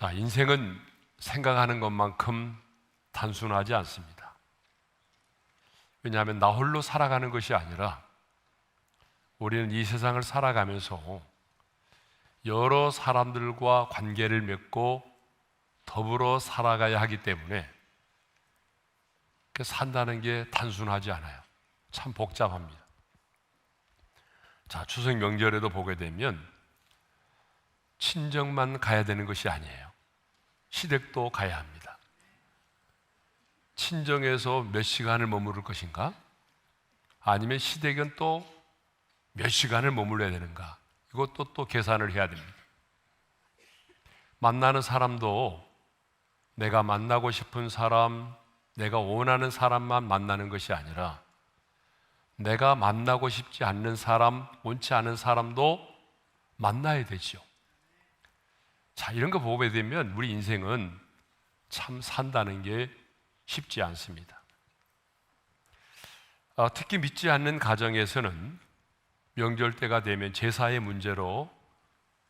자, 인생은 생각하는 것만큼 단순하지 않습니다. 왜냐하면 나 홀로 살아가는 것이 아니라 우리는 이 세상을 살아가면서 여러 사람들과 관계를 맺고 더불어 살아가야 하기 때문에 산다는 게 단순하지 않아요. 참 복잡합니다. 자, 추석 명절에도 보게 되면 친정만 가야 되는 것이 아니에요. 시댁도 가야 합니다. 친정에서 몇 시간을 머무를 것인가? 아니면 시댁은 또 몇 시간을 머물러야 되는가? 이것도 또 계산을 해야 됩니다. 만나는 사람도 내가 만나고 싶은 사람, 내가 원하는 사람만 만나는 것이 아니라 내가 만나고 싶지 않는 사람, 원치 않은 사람도 만나야 되죠. 자, 이런 거 보게 되면 우리 인생은 참 산다는 게 쉽지 않습니다. 특히 믿지 않는 가정에서는 명절 때가 되면 제사의 문제로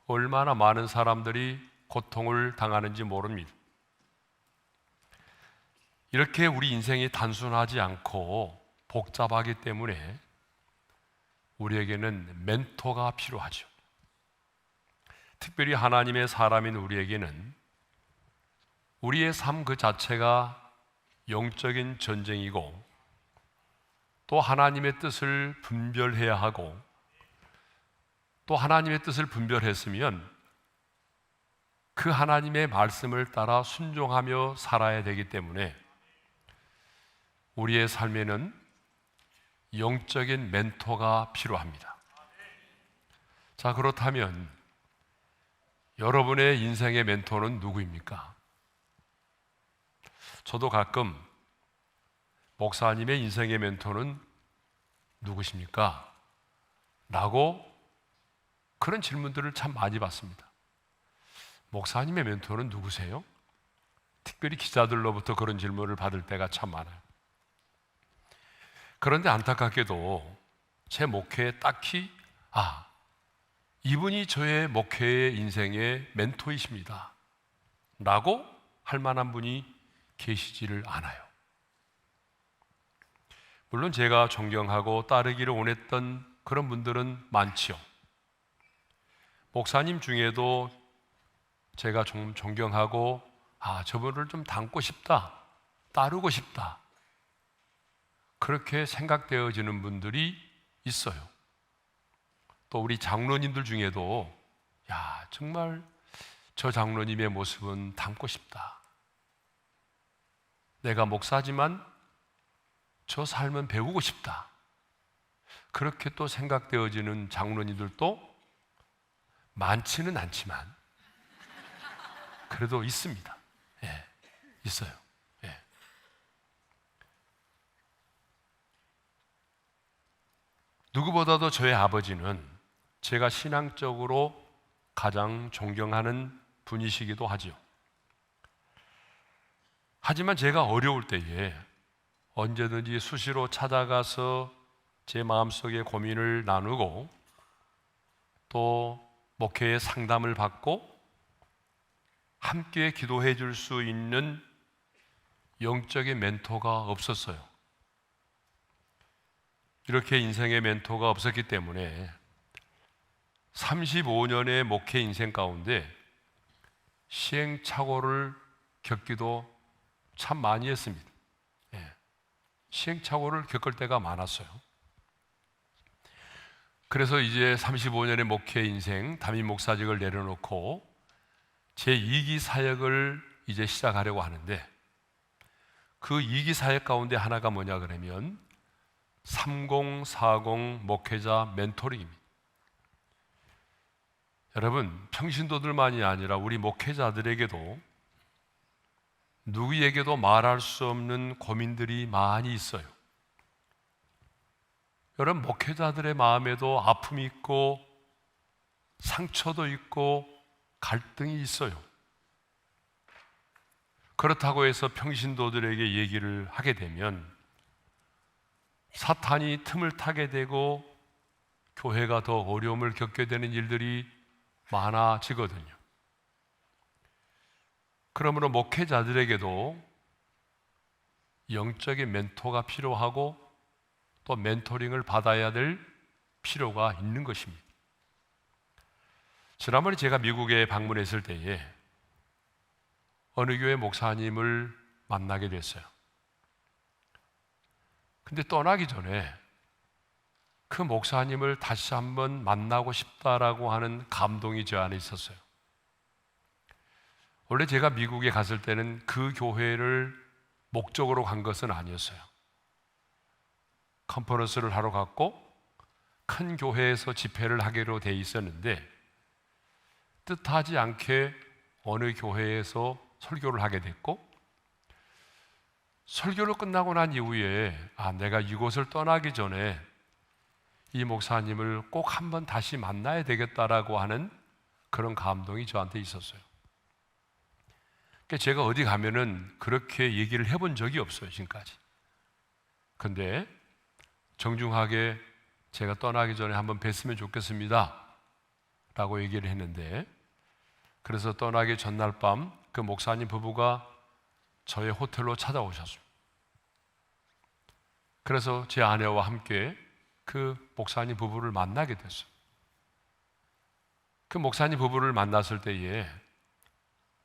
얼마나 많은 사람들이 고통을 당하는지 모릅니다. 이렇게 우리 인생이 단순하지 않고 복잡하기 때문에 우리에게는 멘토가 필요하죠. 특별히 하나님의 사람인 우리에게는 우리의 삶 그 자체가 영적인 전쟁이고 또 하나님의 뜻을 분별해야 하고 또 하나님의 뜻을 분별했으면 그 하나님의 말씀을 따라 순종하며 살아야 되기 때문에 우리의 삶에는 영적인 멘토가 필요합니다. 자, 그렇다면 여러분의 인생의 멘토는 누구입니까? 저도 가끔 목사님의 인생의 멘토는 누구십니까? 라고 그런 질문들을 참 많이 받습니다. 목사님의 멘토는 누구세요? 특별히 기자들로부터 그런 질문을 받을 때가 참 많아요. 그런데 안타깝게도 제 목회에 딱히 이분이 저의 목회의 인생의 멘토이십니다 라고 할 만한 분이 계시지를 않아요. 물론 제가 존경하고 따르기를 원했던 그런 분들은 많지요. 목사님 중에도 제가 좀 존경하고 저분을 좀 닮고 싶다, 따르고 싶다 그렇게 생각되어지는 분들이 있어요. 또 우리 장로님들 중에도 정말 저 장로님의 모습은 닮고 싶다, 내가 목사지만 저 삶은 배우고 싶다 그렇게 또 생각되어지는 장로님들도 많지는 않지만 그래도 있습니다. 있어요. 누구보다도 저의 아버지는 제가 신앙적으로 가장 존경하는 분이시기도 하죠. 하지만 제가 어려울 때에 언제든지 수시로 찾아가서 제 마음속의 고민을 나누고 또 목회의 상담을 받고 함께 기도해 줄 수 있는 영적인 멘토가 없었어요. 이렇게 인생의 멘토가 없었기 때문에 35년의 목회 인생 가운데 시행착오를 겪기도 참 많이 했습니다. 시행착오를 겪을 때가 많았어요. 그래서 이제 35년의 목회 인생 담임 목사직을 내려놓고 제 2기 사역을 이제 시작하려고 하는데 그 2기 사역 가운데 하나가 뭐냐 그러면 3040 목회자 멘토링입니다. 여러분, 평신도들만이 아니라 우리 목회자들에게도 누구에게도 말할 수 없는 고민들이 많이 있어요. 여러분, 목회자들의 마음에도 아픔이 있고 상처도 있고 갈등이 있어요. 그렇다고 해서 평신도들에게 얘기를 하게 되면 사탄이 틈을 타게 되고 교회가 더 어려움을 겪게 되는 일들이 많아지거든요. 그러므로 목회자들에게도 영적인 멘토가 필요하고 또 멘토링을 받아야 될 필요가 있는 것입니다. 지난번에 제가 미국에 방문했을 때에 어느 교회 목사님을 만나게 됐어요. 근데 떠나기 전에 그 목사님을 다시 한번 만나고 싶다라고 하는 감동이 저 안에 있었어요. 원래 제가 미국에 갔을 때는 그 교회를 목적으로 간 것은 아니었어요. 컨퍼런스를 하러 갔고 큰 교회에서 집회를 하기로 돼 있었는데 뜻하지 않게 어느 교회에서 설교를 하게 됐고, 설교를 끝나고 난 이후에 내가 이곳을 떠나기 전에 이 목사님을 꼭 한번 다시 만나야 되겠다라고 하는 그런 감동이 저한테 있었어요. 제가 어디 가면은 그렇게 얘기를 해본 적이 없어요, 지금까지. 근데 정중하게 제가 떠나기 전에 한번 뵀으면 좋겠습니다 라고 얘기를 했는데, 그래서 떠나기 전날 밤 그 목사님 부부가 저의 호텔로 찾아오셨습니다. 그래서 제 아내와 함께 그 목사님 부부를 만나게 됐어요. 그 목사님 부부를 만났을 때에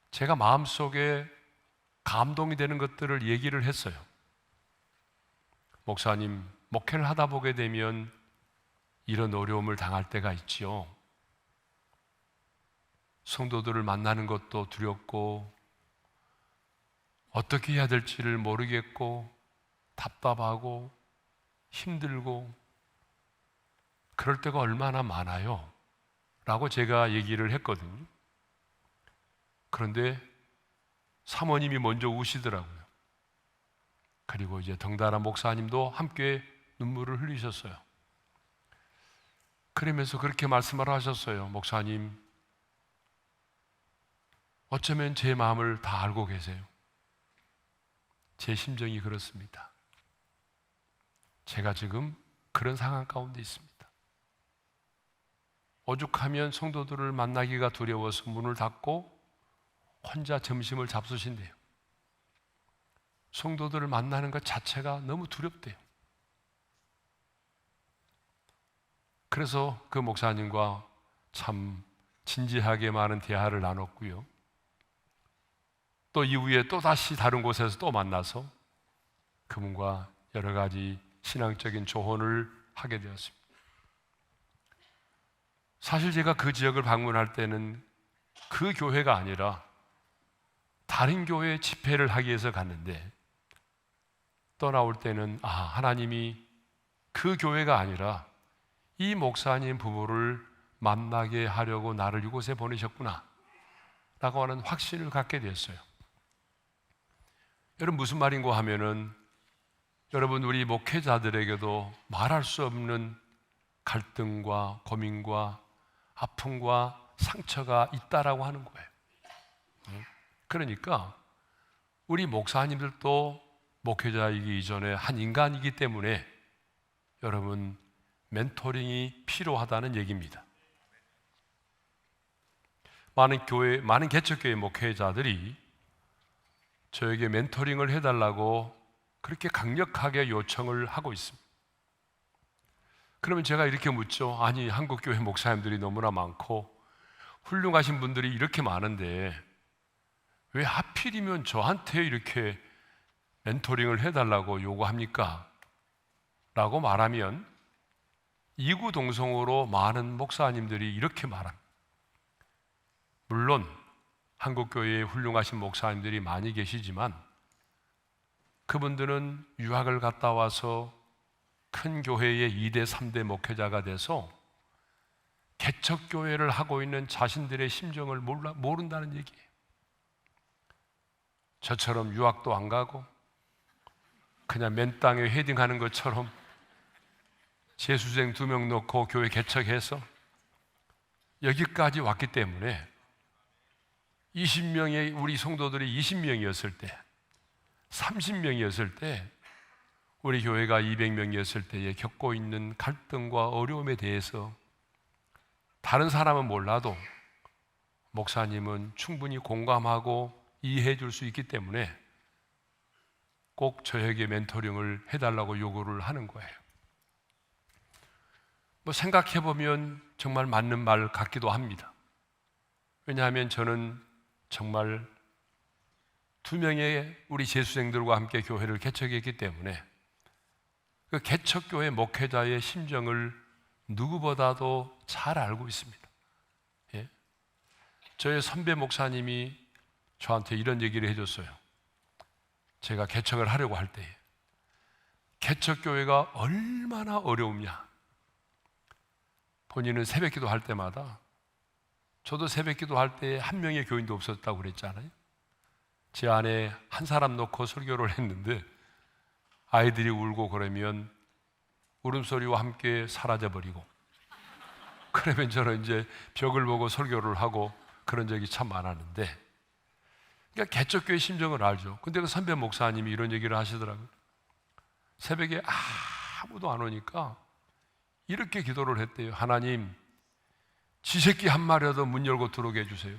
제가 마음속에 감동이 되는 것들을 얘기를 했어요. 목사님, 목회를 하다 보게 되면 이런 어려움을 당할 때가 있지요. 성도들을 만나는 것도 두렵고 어떻게 해야 될지를 모르겠고 답답하고 힘들고 그럴 때가 얼마나 많아요 라고 제가 얘기를 했거든요. 그런데 사모님이 먼저 우시더라고요. 그리고 이제 덩달아 목사님도 함께 눈물을 흘리셨어요. 그러면서 그렇게 말씀을 하셨어요. 목사님, 어쩌면 제 마음을 다 알고 계세요. 제 심정이 그렇습니다. 제가 지금 그런 상황 가운데 있습니다. 오죽하면 성도들을 만나기가 두려워서 문을 닫고 혼자 점심을 잡수신대요. 성도들을 만나는 것 자체가 너무 두렵대요. 그래서 그 목사님과 참 진지하게 많은 대화를 나눴고요. 또 이후에 또 다시 다른 곳에서 또 만나서 그분과 여러 가지 신앙적인 조언을 하게 되었습니다. 사실 제가 그 지역을 방문할 때는 그 교회가 아니라 다른 교회 집회를 하기 위해서 갔는데, 떠나올 때는 하나님이 그 교회가 아니라 이 목사님 부부를 만나게 하려고 나를 이곳에 보내셨구나 라고 하는 확신을 갖게 됐어요. 여러분, 무슨 말인가 하면은, 여러분, 우리 목회자들에게도 말할 수 없는 갈등과 고민과 아픔과 상처가 있다라고 하는 거예요. 그러니까 우리 목사님들도 목회자이기 이전에 한 인간이기 때문에 여러분, 멘토링이 필요하다는 얘기입니다. 많은 개척교회 목회자들이 저에게 멘토링을 해달라고 그렇게 강력하게 요청을 하고 있습니다. 그러면 제가 이렇게 묻죠. 아니, 한국교회 목사님들이 너무나 많고 훌륭하신 분들이 이렇게 많은데 왜 하필이면 저한테 이렇게 멘토링을 해달라고 요구합니까? 라고 말하면 이구동성으로 많은 목사님들이 이렇게 말합니다. 물론 한국교회에 훌륭하신 목사님들이 많이 계시지만 그분들은 유학을 갔다 와서 큰 교회의 2대, 3대 목회자가 돼서 개척교회를 하고 있는 자신들의 심정을 모른다는 얘기예요. 저처럼 유학도 안 가고 그냥 맨 땅에 헤딩하는 것처럼 재수생 2명 넣고 교회 개척해서 여기까지 왔기 때문에 20명의 우리 성도들이 20명이었을 때, 30명이었을 때, 우리 교회가 200명이었을 때에 겪고 있는 갈등과 어려움에 대해서 다른 사람은 몰라도 목사님은 충분히 공감하고 이해해 줄 수 있기 때문에 꼭 저에게 멘토링을 해달라고 요구를 하는 거예요. 뭐 생각해 보면 정말 맞는 말 같기도 합니다. 왜냐하면 저는 정말 2명의 우리 재수생들과 함께 교회를 개척했기 때문에 그 개척교회 목회자의 심정을 누구보다도 잘 알고 있습니다. 예? 저의 선배 목사님이 저한테 이런 얘기를 해줬어요. 제가 개척을 하려고 할 때 개척교회가 얼마나 어려우냐. 본인은 새벽기도 할 때마다, 저도 새벽기도 할 때 한 명의 교인도 없었다고 그랬잖아요. 제 안에 한 사람 놓고 설교를 했는데 아이들이 울고 그러면 울음소리와 함께 사라져버리고, 그러면 저는 이제 벽을 보고 설교를 하고 그런 적이 참 많았는데, 그러니까 개척교회 심정을 알죠. 근데 그 선배 목사님이 이런 얘기를 하시더라고요. 새벽에 아무도 안 오니까 이렇게 기도를 했대요. 하나님, 지 새끼 한 마리라도 문 열고 들어오게 해주세요.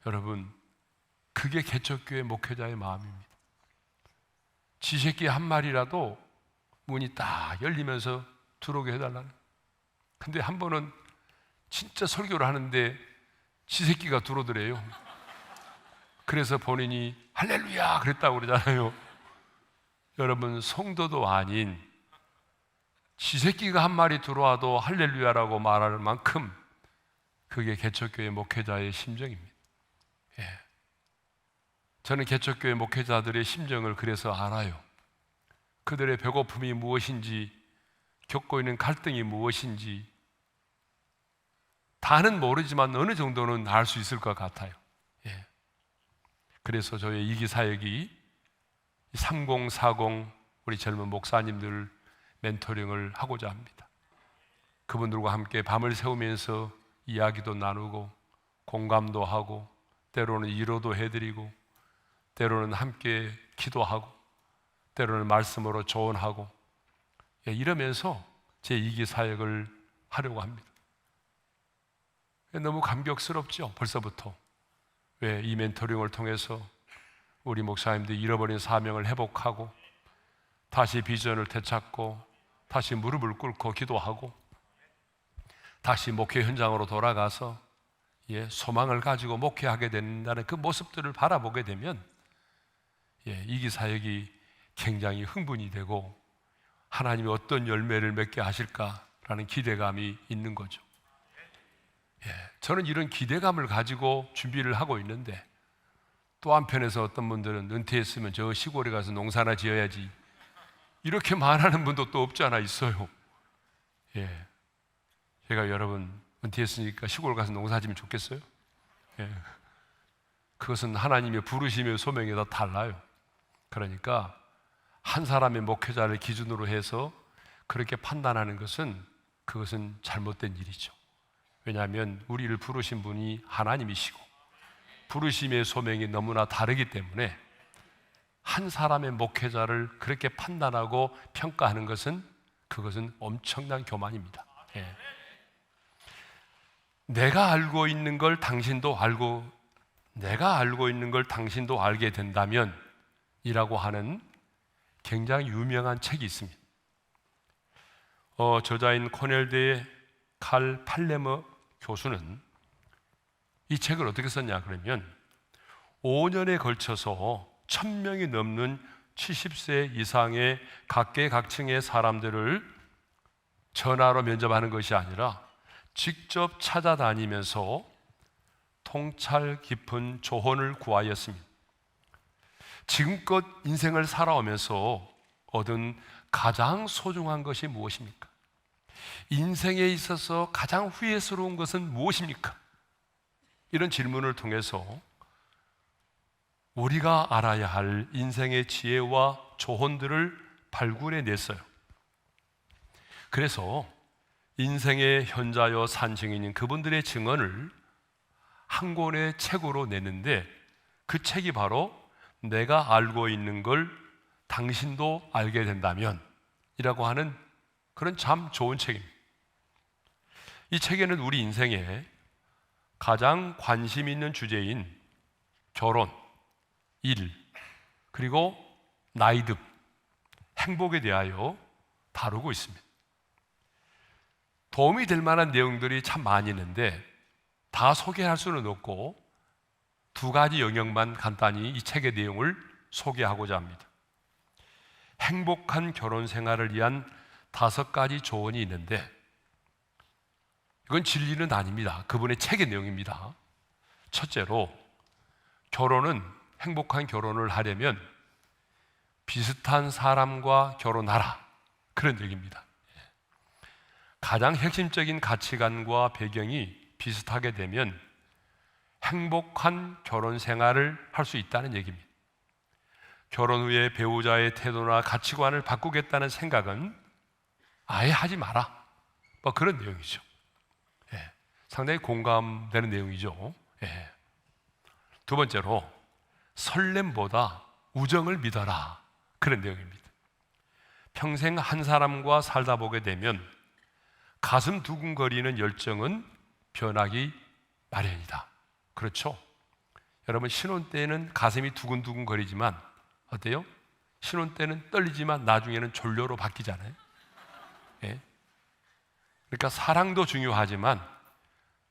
여러분, 그게 개척교회 목회자의 마음입니다. 지 새끼 한 마리라도 문이 딱 열리면서 들어오게 해달라는. 근데 한 번은 진짜 설교를 하는데 지 새끼가 들어오더래요. 그래서 본인이 할렐루야 그랬다고 그러잖아요. 여러분, 성도도 아닌 지 새끼가 한 마리 들어와도 할렐루야라고 말할 만큼 그게 개척교회 목회자의 심정입니다. 예. 저는 개척교회 목회자들의 심정을 그래서 알아요. 그들의 배고픔이 무엇인지, 겪고 있는 갈등이 무엇인지 다는 모르지만 어느 정도는 알 수 있을 것 같아요. 예. 그래서 저의 이기 사역이 3040 우리 젊은 목사님들 멘토링을 하고자 합니다. 그분들과 함께 밤을 새우면서 이야기도 나누고 공감도 하고 때로는 위로도 해드리고 때로는 함께 기도하고 때로는 말씀으로 조언하고, 이러면서 제 2기 사역을 하려고 합니다. 너무 감격스럽죠, 벌써부터. 왜 이 멘토링을 통해서 우리 목사님들이 잃어버린 사명을 회복하고 다시 비전을 되찾고 다시 무릎을 꿇고 기도하고 다시 목회 현장으로 돌아가서 소망을 가지고 목회하게 된다는 그 모습들을 바라보게 되면 2기 사역이 굉장히 흥분이 되고 하나님이 어떤 열매를 맺게 하실까라는 기대감이 있는 거죠. 저는 이런 기대감을 가지고 준비를 하고 있는데, 또 한편에서 어떤 분들은 은퇴했으면 저 시골에 가서 농사나 지어야지 이렇게 말하는 분도 또 없지 않아 있어요. 제가 여러분 은퇴했으니까 시골 가서 농사 지면 좋겠어요? 그것은 하나님의 부르심의 소명이 다 달라요. 그러니까 한 사람의 목회자를 기준으로 해서 그렇게 판단하는 것은 그것은 잘못된 일이죠. 왜냐하면 우리를 부르신 분이 하나님이시고 부르심의 소명이 너무나 다르기 때문에 한 사람의 목회자를 그렇게 판단하고 평가하는 것은 그것은 엄청난 교만입니다. 내가 알고 있는 걸 당신도 알고, 내가 알고 있는 걸 당신도 알게 된다면 이라고 하는 굉장히 유명한 책이 있습니다. 저자인 코넬대의 칼 팔레머 교수는 이 책을 어떻게 썼냐 그러면 5년에 걸쳐서 1000명이 넘는 70세 이상의 각계각층의 사람들을 전화로 면접하는 것이 아니라 직접 찾아다니면서 통찰 깊은 조언을 구하였습니다. 지금껏 인생을 살아오면서 얻은 가장 소중한 것이 무엇입니까? 인생에 있어서 가장 후회스러운 것은 무엇입니까? 이런 질문을 통해서 우리가 알아야 할 인생의 지혜와 조언들을 발굴해 냈어요. 그래서 인생의 현자여 산증인인 그분들의 증언을 한 권의 책으로 냈는데, 그 책이 바로 내가 알고 있는 걸 당신도 알게 된다면 이라고 하는 그런 참 좋은 책입니다. 이 책에는 우리 인생에 가장 관심 있는 주제인 결혼, 일, 그리고 나이듭, 행복에 대하여 다루고 있습니다. 도움이 될 만한 내용들이 참 많이 있는데 다 소개할 수는 없고 두 가지 영역만 간단히 이 책의 내용을 소개하고자 합니다. 행복한 결혼 생활을 위한 5가지 조언이 있는데 이건 진리는 아닙니다. 그분의 책의 내용입니다. 첫째로, 결혼은, 행복한 결혼을 하려면 비슷한 사람과 결혼하라, 그런 얘기입니다. 가장 핵심적인 가치관과 배경이 비슷하게 되면 행복한 결혼 생활을 할 수 있다는 얘기입니다. 결혼 후에 배우자의 태도나 가치관을 바꾸겠다는 생각은 아예 하지 마라, 뭐 그런 내용이죠. 상당히 공감되는 내용이죠. 두 번째로, 설렘보다 우정을 믿어라, 그런 내용입니다. 평생 한 사람과 살다 보게 되면 가슴 두근거리는 열정은 변하기 마련이다. 그렇죠? 여러분, 신혼 때는 가슴이 두근두근거리지만 어때요? 신혼 때는 떨리지만 나중에는 졸려로 바뀌잖아요. 그러니까 사랑도 중요하지만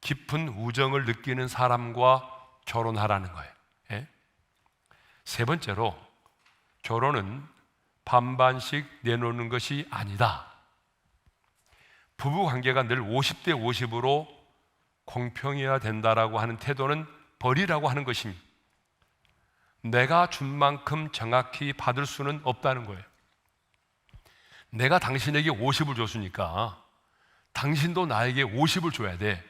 깊은 우정을 느끼는 사람과 결혼하라는 거예요. 세 번째로, 결혼은 반반씩 내놓는 것이 아니다. 부부 관계가 늘 50대 50으로 공평해야 된다라고 하는 태도는 버리라고 하는 것입니다. 내가 준 만큼 정확히 받을 수는 없다는 거예요. 내가 당신에게 50을 줬으니까 당신도 나에게 50을 줘야 돼,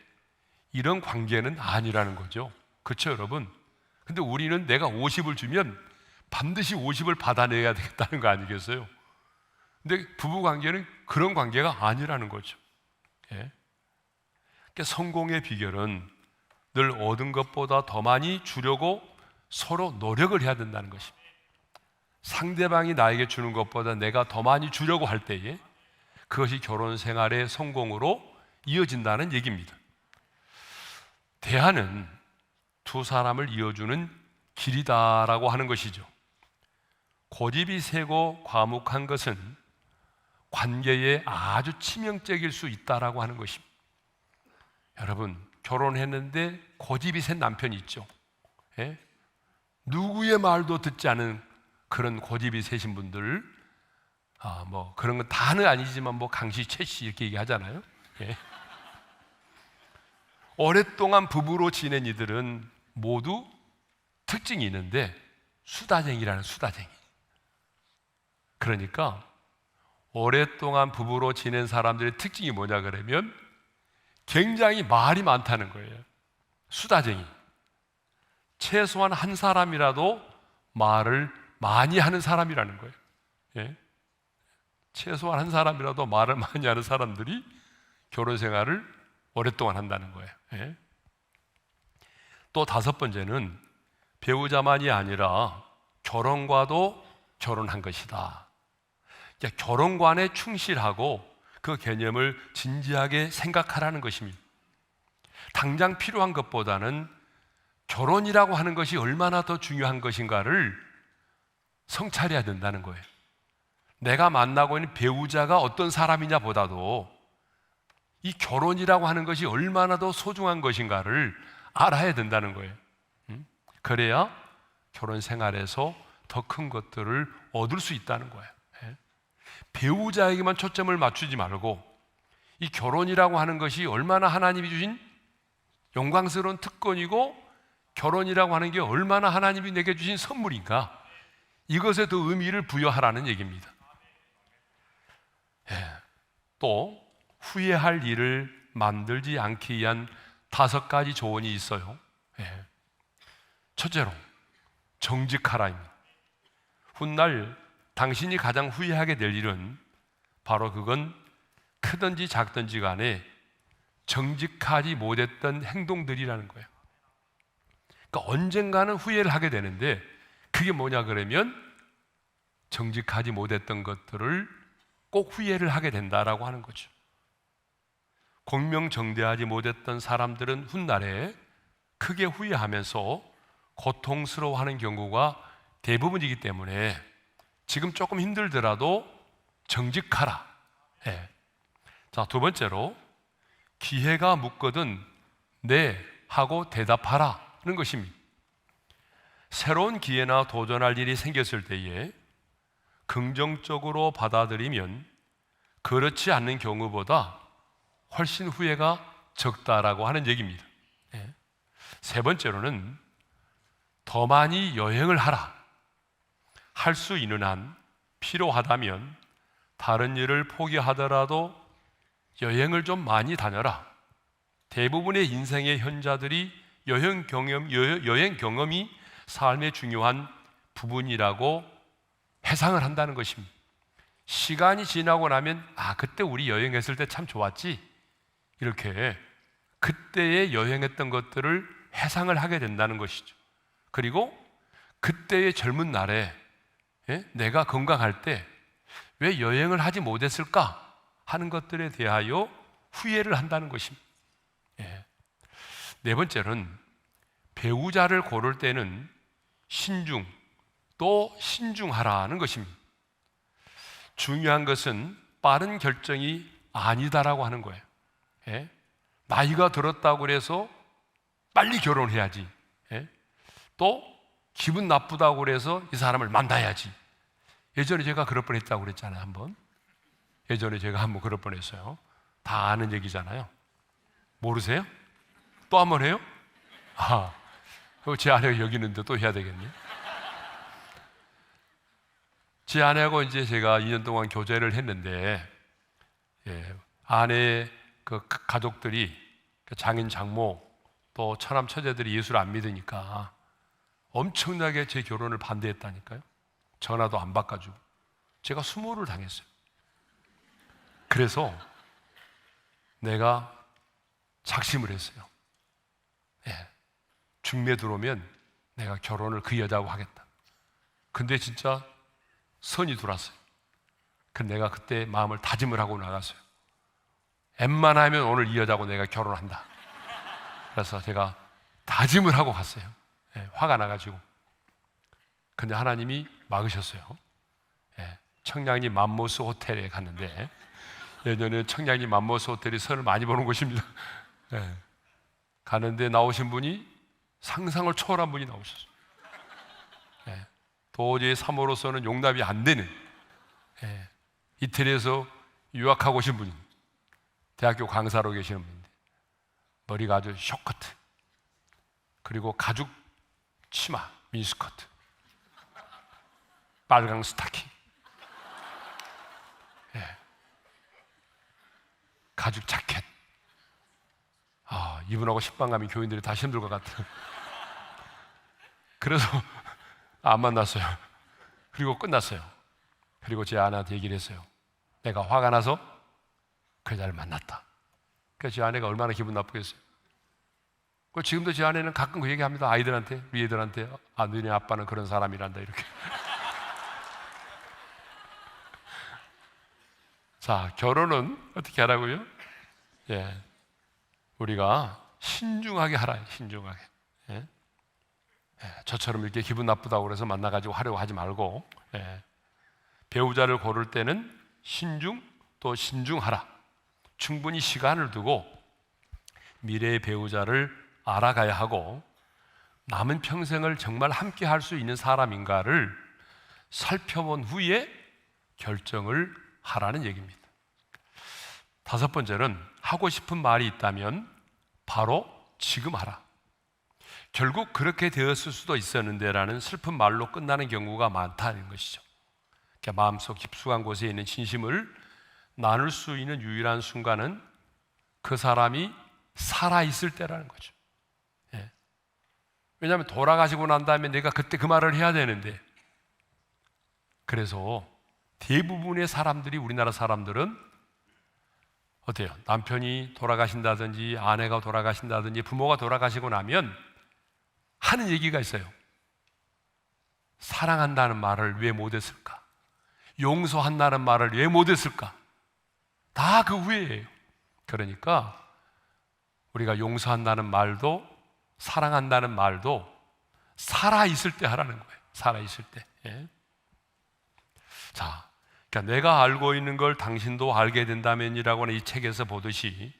이런 관계는 아니라는 거죠. 그렇죠, 여러분? 근데 우리는 내가 50을 주면 반드시 50을 받아내야 되겠다는 거 아니겠어요? 근데 부부 관계는 그런 관계가 아니라는 거죠. 그러니까 성공의 비결은 늘 얻은 것보다 더 많이 주려고 서로 노력을 해야 된다는 것입니다. 상대방이 나에게 주는 것보다 내가 더 많이 주려고 할 때에 그것이 결혼 생활의 성공으로 이어진다는 얘기입니다. 대화는 두 사람을 이어주는 길이다라고 하는 것이죠. 고집이 세고 과묵한 것은 관계에 아주 치명적일 수 있다라고 하는 것입니다. 여러분, 결혼했는데 고집이 센 남편이 있죠. 누구의 말도 듣지 않은 그런 고집이 세신 분들, 뭐 그런 건 다는 아니지만 뭐 강씨, 최씨 이렇게 얘기하잖아요. 오랫동안 부부로 지낸 이들은 모두 특징이 있는데 수다쟁이라는 수다쟁이. 그러니까 오랫동안 부부로 지낸 사람들의 특징이 뭐냐 그러면 굉장히 말이 많다는 거예요. 수다쟁이. 최소한 한 사람이라도 말을 많이 하는 사람이라는 거예요. 최소한 한 사람이라도 말을 많이 하는 사람들이 결혼 생활을 오랫동안 한다는 거예요. 또 5번째는 배우자만이 아니라 결혼과도 결혼한 것이다. 그러니까 결혼관에 충실하고 그 개념을 진지하게 생각하라는 것입니다. 당장 필요한 것보다는 결혼이라고 하는 것이 얼마나 더 중요한 것인가를 성찰해야 된다는 거예요. 내가 만나고 있는 배우자가 어떤 사람이냐 보다도 이 결혼이라고 하는 것이 얼마나 더 소중한 것인가를 알아야 된다는 거예요. 그래야 결혼 생활에서 더 큰 것들을 얻을 수 있다는 거예요. 배우자에게만 초점을 맞추지 말고 이 결혼이라고 하는 것이 얼마나 하나님이 주신 영광스러운 특권이고 결혼이라고 하는 게 얼마나 하나님이 내게 주신 선물인가, 이것에 더 의미를 부여하라는 얘기입니다. 또 후회할 일을 만들지 않기 위한 5가지 조언이 있어요. 첫째로, 정직하라입니다. 훗날 당신이 가장 후회하게 될 일은 바로 그건 크든지 작든지 간에 정직하지 못했던 행동들이라는 거예요. 그러니까 언젠가는 후회를 하게 되는데 그게 뭐냐 그러면 정직하지 못했던 것들을 꼭 후회를 하게 된다라고 하는 거죠. 공명정대하지 못했던 사람들은 훗날에 크게 후회하면서 고통스러워하는 경우가 대부분이기 때문에 지금 조금 힘들더라도 정직하라. 예. 자, 두 번째로 기회가 묻거든 네 하고 대답하라는 것입니다. 새로운 기회나 도전할 일이 생겼을 때에 긍정적으로 받아들이면 그렇지 않는 경우보다 훨씬 후회가 적다라고 하는 얘기입니다. 예. 세 번째로는 더 많이 여행을 하라. 할 수 있는 한 필요하다면 다른 일을 포기하더라도 여행을 좀 많이 다녀라. 대부분의 인생의 현자들이 여행 경험이 삶의 중요한 부분이라고 회상을 한다는 것입니다. 시간이 지나고 나면 그때 우리 여행했을 때 참 좋았지, 이렇게 그때의 여행했던 것들을 회상을 하게 된다는 것이죠. 그리고 그때의 젊은 날에 내가 건강할 때 왜 여행을 하지 못했을까 하는 것들에 대하여 후회를 한다는 것입니다. 네 번째는 배우자를 고를 때는 신중 또 신중하라는 것입니다. 중요한 것은 빠른 결정이 아니다라고 하는 거예요. 나이가 들었다고 해서 빨리 결혼해야지, 또 기분 나쁘다고 그래서 이 사람을 만나야지. 예전에 제가 그럴 뻔했다고 그랬잖아요. 한번 예전에 제가 한번 그럴 뻔했어요. 다 아는 얘기잖아요. 모르세요? 또 한 번 해요? 제 아내가 여기 있는데 또 해야 되겠네요. 제 아내하고 이제 제가 2년 동안 교제를 했는데, 아내의 그 가족들이, 장인 장모 또 처남 처제들이 예수를 안 믿으니까 엄청나게 제 결혼을 반대했다니까요. 전화도 안 바꿔주고 제가 수모를 당했어요. 그래서 내가 작심을 했어요. 중매 들어오면 내가 결혼을 그 여자하고 하겠다. 근데 진짜 선이 들어왔어요. 근데 내가 그때 마음을 다짐을 하고 나갔어요. 웬만하면 오늘 이 여자하고 내가 결혼한다. 그래서 제가 다짐을 하고 갔어요. 화가 나가지고. 근데 하나님이 막으셨어요. 청량리 맘모스 호텔에 갔는데, 예전에 청량리 맘모스 호텔이 선을 많이 보는 곳입니다. 가는데 나오신 분이 상상을 초월한 분이 나오셨어요. 도저히 사모로서는 용납이 안 되는, 이태리에서 유학하고 오신 분이, 대학교 강사로 계시는 분인데 머리가 아주 쇼커트, 그리고 가죽 치마, 미니스커트, 빨강 스타킹, 가죽 자켓. 이분하고 식빵 가면 교인들이 다 힘들 것 같아요. 그래서 안 만났어요. 그리고 끝났어요. 그리고 제 아내한테 얘기를 했어요. 내가 화가 나서 그 여자를 만났다. 그래서 제 아내가 얼마나 기분 나쁘겠어요. 지금도 제 아내는 가끔 그 얘기합니다. 아이들한테, 우리 애들한테. 너네 아빠는 그런 사람이란다, 이렇게. 자, 결혼은 어떻게 하라고요? 우리가 신중하게 하라, 신중하게. 저처럼 이렇게 기분 나쁘다고 그래서 만나가지고 하려고 하지 말고, 배우자를 고를 때는 신중 또 신중하라. 충분히 시간을 두고 미래의 배우자를 알아가야 하고, 남은 평생을 정말 함께 할 수 있는 사람인가를 살펴본 후에 결정을 하라는 얘기입니다. 다섯 번째는 하고 싶은 말이 있다면 바로 지금 하라. 결국 그렇게 되었을 수도 있었는데 라는 슬픈 말로 끝나는 경우가 많다는 것이죠. 마음속 깊숙한 곳에 있는 진심을 나눌 수 있는 유일한 순간은 그 사람이 살아있을 때라는 거죠. 왜냐하면 돌아가시고 난 다음에 내가 그때 그 말을 해야 되는데, 그래서 대부분의 사람들이, 우리나라 사람들은 어때요? 남편이 돌아가신다든지 아내가 돌아가신다든지 부모가 돌아가시고 나면 하는 얘기가 있어요. 사랑한다는 말을 왜 못했을까? 용서한다는 말을 왜 못했을까? 다 그 후회예요. 그러니까 우리가 용서한다는 말도 사랑한다는 말도 살아있을 때 하라는 거예요. 살아있을 때. 예. 자, 그러니까 내가 알고 있는 걸 당신도 알게 된다면이라고 하는 이 책에서 보듯이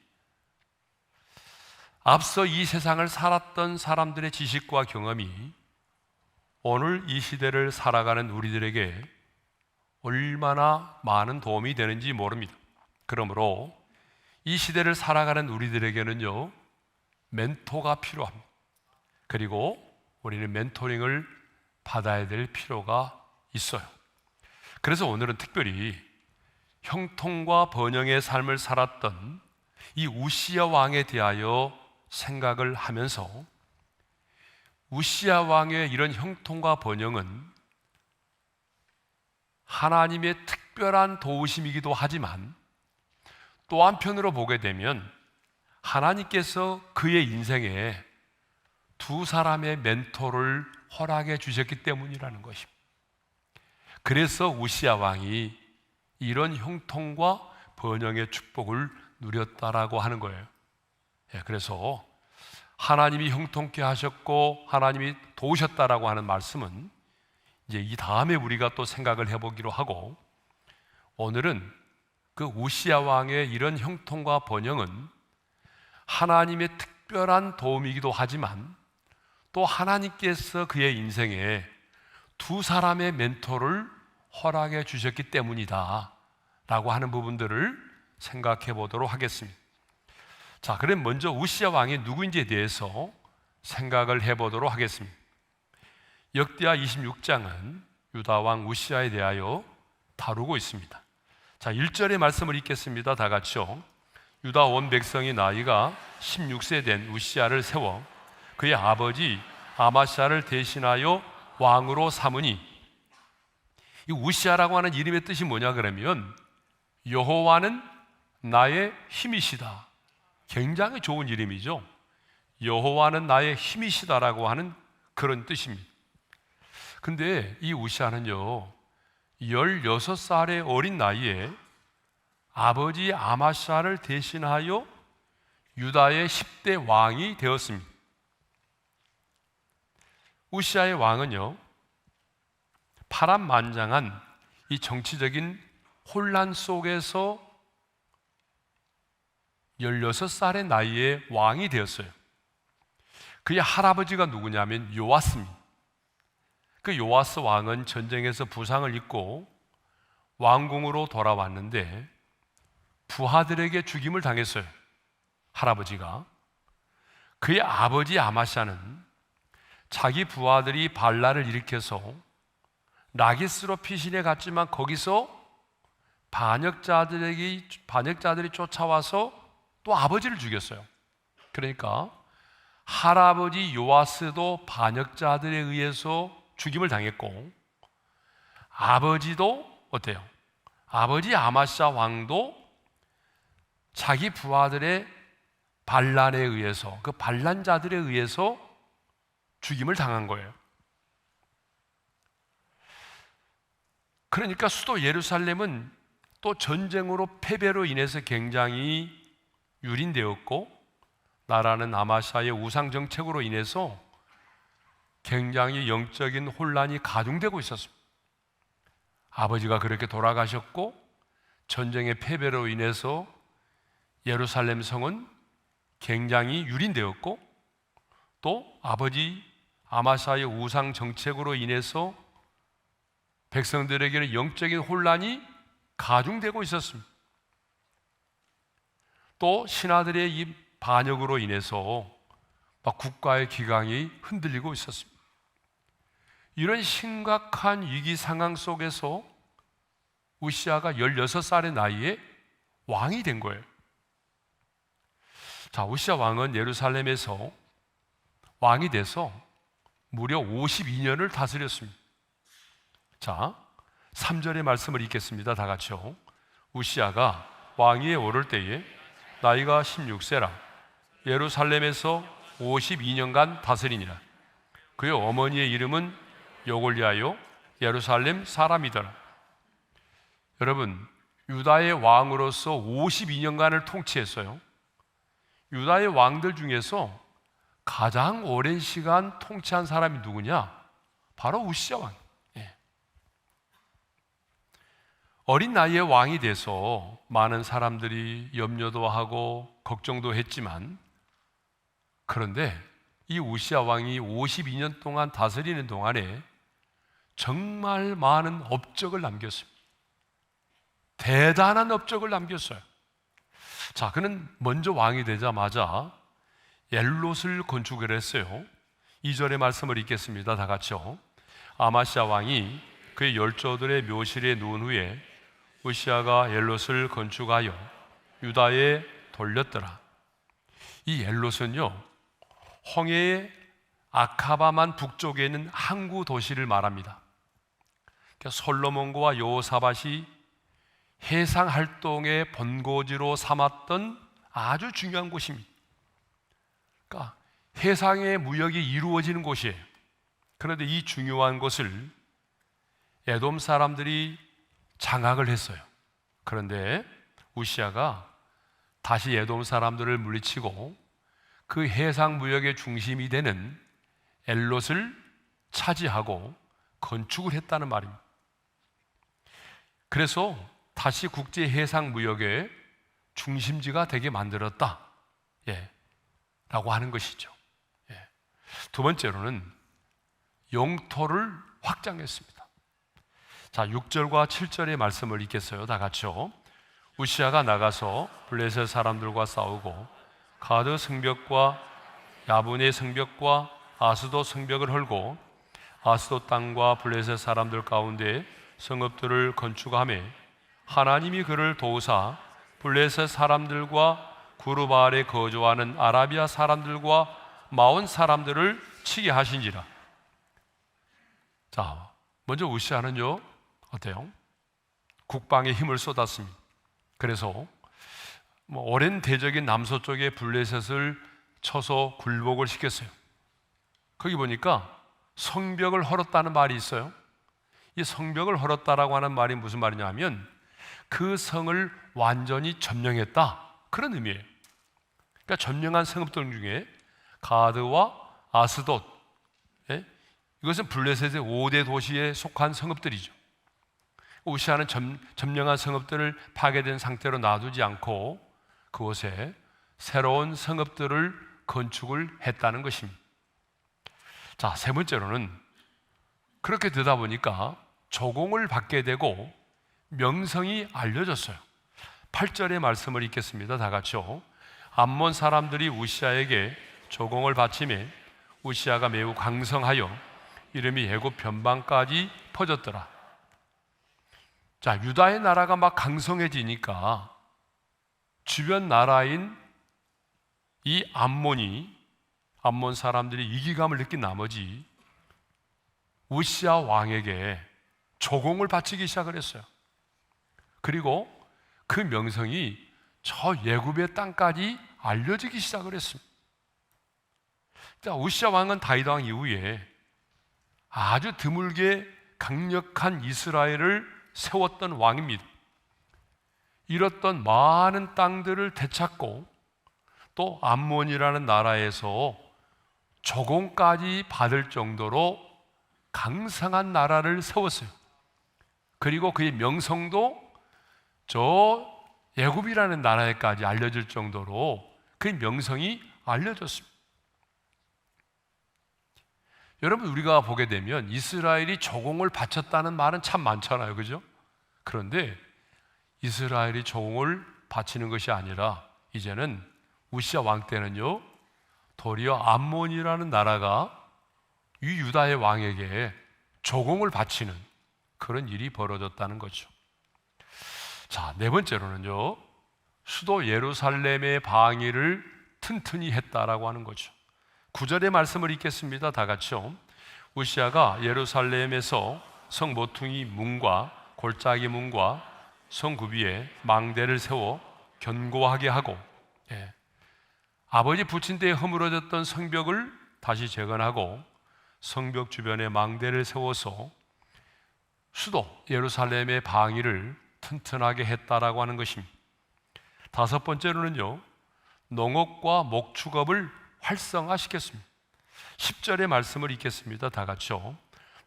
앞서 이 세상을 살았던 사람들의 지식과 경험이 오늘 이 시대를 살아가는 우리들에게 얼마나 많은 도움이 되는지 모릅니다. 그러므로 이 시대를 살아가는 우리들에게는요, 멘토가 필요합니다. 그리고 우리는 멘토링을 받아야 될 필요가 있어요. 그래서 오늘은 특별히 형통과 번영의 삶을 살았던 이 우시야 왕에 대하여 생각을 하면서 우시야 왕의 이런 형통과 번영은 하나님의 특별한 도우심이기도 하지만 또 한편으로 보게 되면 하나님께서 그의 인생에 두 사람의 멘토를 허락해 주셨기 때문이라는 것입니다. 그래서 우시야 왕이 이런 형통과 번영의 축복을 누렸다라고 하는 거예요. 그래서 하나님이 형통케 하셨고 하나님이 도우셨다라고 하는 말씀은 이제 이 다음에 우리가 또 생각을 해보기로 하고, 오늘은 그 우시야 왕의 이런 형통과 번영은 하나님의 특별한 도움이기도 하지만 또 하나님께서 그의 인생에 두 사람의 멘토를 허락해 주셨기 때문이다 라고 하는 부분들을 생각해 보도록 하겠습니다. 자, 그럼 먼저 우시야 왕이 누구인지에 대해서 생각을 해보도록 하겠습니다. 역대하 26장은 유다 왕 우시야에 대하여 다루고 있습니다. 자, 1절의 말씀을 읽겠습니다. 다 같이요. 유다 온 백성이 나이가 16세 된 우시야를 세워 그의 아버지 아마샤를 대신하여 왕으로 삼으니, 이 우시야라고 하는 이름의 뜻이 뭐냐 그러면 여호와는 나의 힘이시다. 굉장히 좋은 이름이죠. 여호와는 나의 힘이시다라고 하는 그런 뜻입니다. 근데 이 우시야는요 16살의 어린 나이에 아버지 아마샤를 대신하여 유다의 10대 왕이 되었습니다. 우시야의 왕은요 파란만장한 이 정치적인 혼란 속에서 16살의 나이에 왕이 되었어요. 그의 할아버지가 누구냐면 요아스입니다. 그 요아스 왕은 전쟁에서 부상을 입고 왕궁으로 돌아왔는데 부하들에게 죽임을 당했어요. 할아버지가. 그의 아버지 아마샤는 자기 부하들이 반란을 일으켜서 라기스로 피신해 갔지만 거기서 반역자들이 쫓아와서 또 아버지를 죽였어요. 그러니까 할아버지 요아스도 반역자들에 의해서 죽임을 당했고, 아버지도 어때요? 아버지 아마샤 왕도 자기 부하들의 반란에 의해서, 그 반란자들에 의해서 죽임을 당한 거예요. 그러니까 수도 예루살렘은 또 전쟁으로 패배로 인해서 굉장히 유린되었고, 나라는 아마샤의 우상 정책으로 인해서 굉장히 영적인 혼란이 가중되고 있었습니다. 아버지가 그렇게 돌아가셨고 전쟁의 패배로 인해서 예루살렘 성은 굉장히 유린되었고, 또 아버지 아마샤의 우상 정책으로 인해서 백성들에게는 영적인 혼란이 가중되고 있었습니다. 또 신하들의 이 반역으로 인해서 막 국가의 기강이 흔들리고 있었습니다. 이런 심각한 위기 상황 속에서 우시야가 16살의 나이에 왕이 된 거예요. 자, 우시야 왕은 예루살렘에서 왕이 돼서 무려 52년을 다스렸습니다. 자, 3절의 말씀을 읽겠습니다. 다 같이요. 우시야가 왕위에 오를 때에 나이가 16세라 예루살렘에서 52년간 다스리니라. 그의 어머니의 이름은 여골리아요 예루살렘 사람이더라. 여러분, 유다의 왕으로서 52년간을 통치했어요. 유다의 왕들 중에서 가장 오랜 시간 통치한 사람이 누구냐? 바로 우시야 왕. 어린 나이에 왕이 돼서 많은 사람들이 염려도 하고 걱정도 했지만, 그런데 이 우시야 왕이 52년 동안 다스리는 동안에 정말 많은 업적을 남겼습니다. 대단한 업적을 남겼어요. 자, 그는 먼저 왕이 되자마자 엘롯을 건축을 했어요. 2절의 말씀을 읽겠습니다. 다 같이요. 아마시아 왕이 그의 열조들의 묘실에 누운 후에 우시아가 엘롯을 건축하여 유다에 돌렸더라. 이 엘롯은요, 홍해의 아카바만 북쪽에 있는 항구 도시를 말합니다. 그러니까 솔로몬과 여호사밧이 해상 활동의 본고지로 삼았던 아주 중요한 곳입니다. 그러니까 해상의 무역이 이루어지는 곳이에요. 그런데 이 중요한 곳을 에돔 사람들이 장악을 했어요. 그런데 우시아가 다시 에돔 사람들을 물리치고 그 해상 무역의 중심이 되는 엘롯을 차지하고 건축을 했다는 말입니다. 그래서 다시 국제 해상 무역의 중심지가 되게 만들었다, 라고 하는 것이죠. 두 번째로는 영토를 확장했습니다. 자, 6절과 7절의 말씀을 읽겠어요. 다 같이요. 우시아가 나가서 블레셋 사람들과 싸우고 가드 성벽과 야분의 성벽과 아스돗 성벽을 헐고 아스돗 땅과 블레셋 사람들 가운데 성읍들을 건축하며 하나님이 그를 도우사 블레셋 사람들과 구르바알에 거주하는 아라비아 사람들과 마온 사람들을 치게 하신지라. 자, 먼저 우시아는요, 어때요? 국방에 힘을 쏟았습니다. 그래서 오랜 대적인 남서쪽에 블레셋을 쳐서 굴복을 시켰어요. 거기 보니까 성벽을 헐었다는 말이 있어요. 이 성벽을 헐었다라고 하는 말이 무슨 말이냐 하면 그 성을 완전히 점령했다, 그런 의미예요. 그러니까 점령한 성읍들 중에 가드와 아스돗, 이것은 블레셋의 5대 도시에 속한 성읍들이죠. 우시아는 점령한 성읍들을 파괴된 상태로 놔두지 않고 그곳에 새로운 성읍들을 건축을 했다는 것입니다. 자, 세 번째로는 그렇게 되다 보니까 조공을 받게 되고 명성이 알려졌어요. 8절의 말씀을 읽겠습니다. 다 같이요. 암몬 사람들이 우시아에게 조공을 바치매 우시아가 매우 강성하여 이름이 애굽 변방까지 퍼졌더라. 자, 유다의 나라가 막 강성해지니까 주변 나라인 이 암몬 사람들이 이기감을 느낀 나머지 우시아 왕에게 조공을 바치기 시작을 했어요. 그리고 그 명성이 저 애굽의 땅까지 알려지기 시작을 했습니다. 자, 우시아 왕은 다윗 왕 이후에 아주 드물게 강력한 이스라엘을 세웠던 왕입니다. 잃었던 많은 땅들을 되찾고 또 암몬이라는 나라에서 조공까지 받을 정도로 강성한 나라를 세웠어요. 그리고 그의 명성도 저 애굽이라는 나라에까지 알려질 정도로 그의 명성이 알려졌습니다. 여러분, 우리가 보게 되면 이스라엘이 조공을 바쳤다는 말은 참 많잖아요, 그죠? 그런데 이스라엘이 조공을 바치는 것이 아니라 이제는 우시아 왕 때는요, 도리어 암몬이라는 나라가 이 유다의 왕에게 조공을 바치는 그런 일이 벌어졌다는 거죠. 자, 네 번째로는요, 수도 예루살렘의 방위를 튼튼히 했다라고 하는 거죠. 9절의 말씀을 읽겠습니다. 다 같이요. 우시아가 예루살렘에서 성 모퉁이 문과 골짜기 문과 성 구비에 망대를 세워 견고하게 하고, 아버지 부친 때에 허물어졌던 성벽을 다시 재건하고 성벽 주변에 망대를 세워서 수도 예루살렘의 방위를 튼튼하게 했다라고 하는 것입니다. 다섯 번째로는요, 농업과 목축업을 활성화시켰습니다. 10절의 말씀을 읽겠습니다. 다 같이요.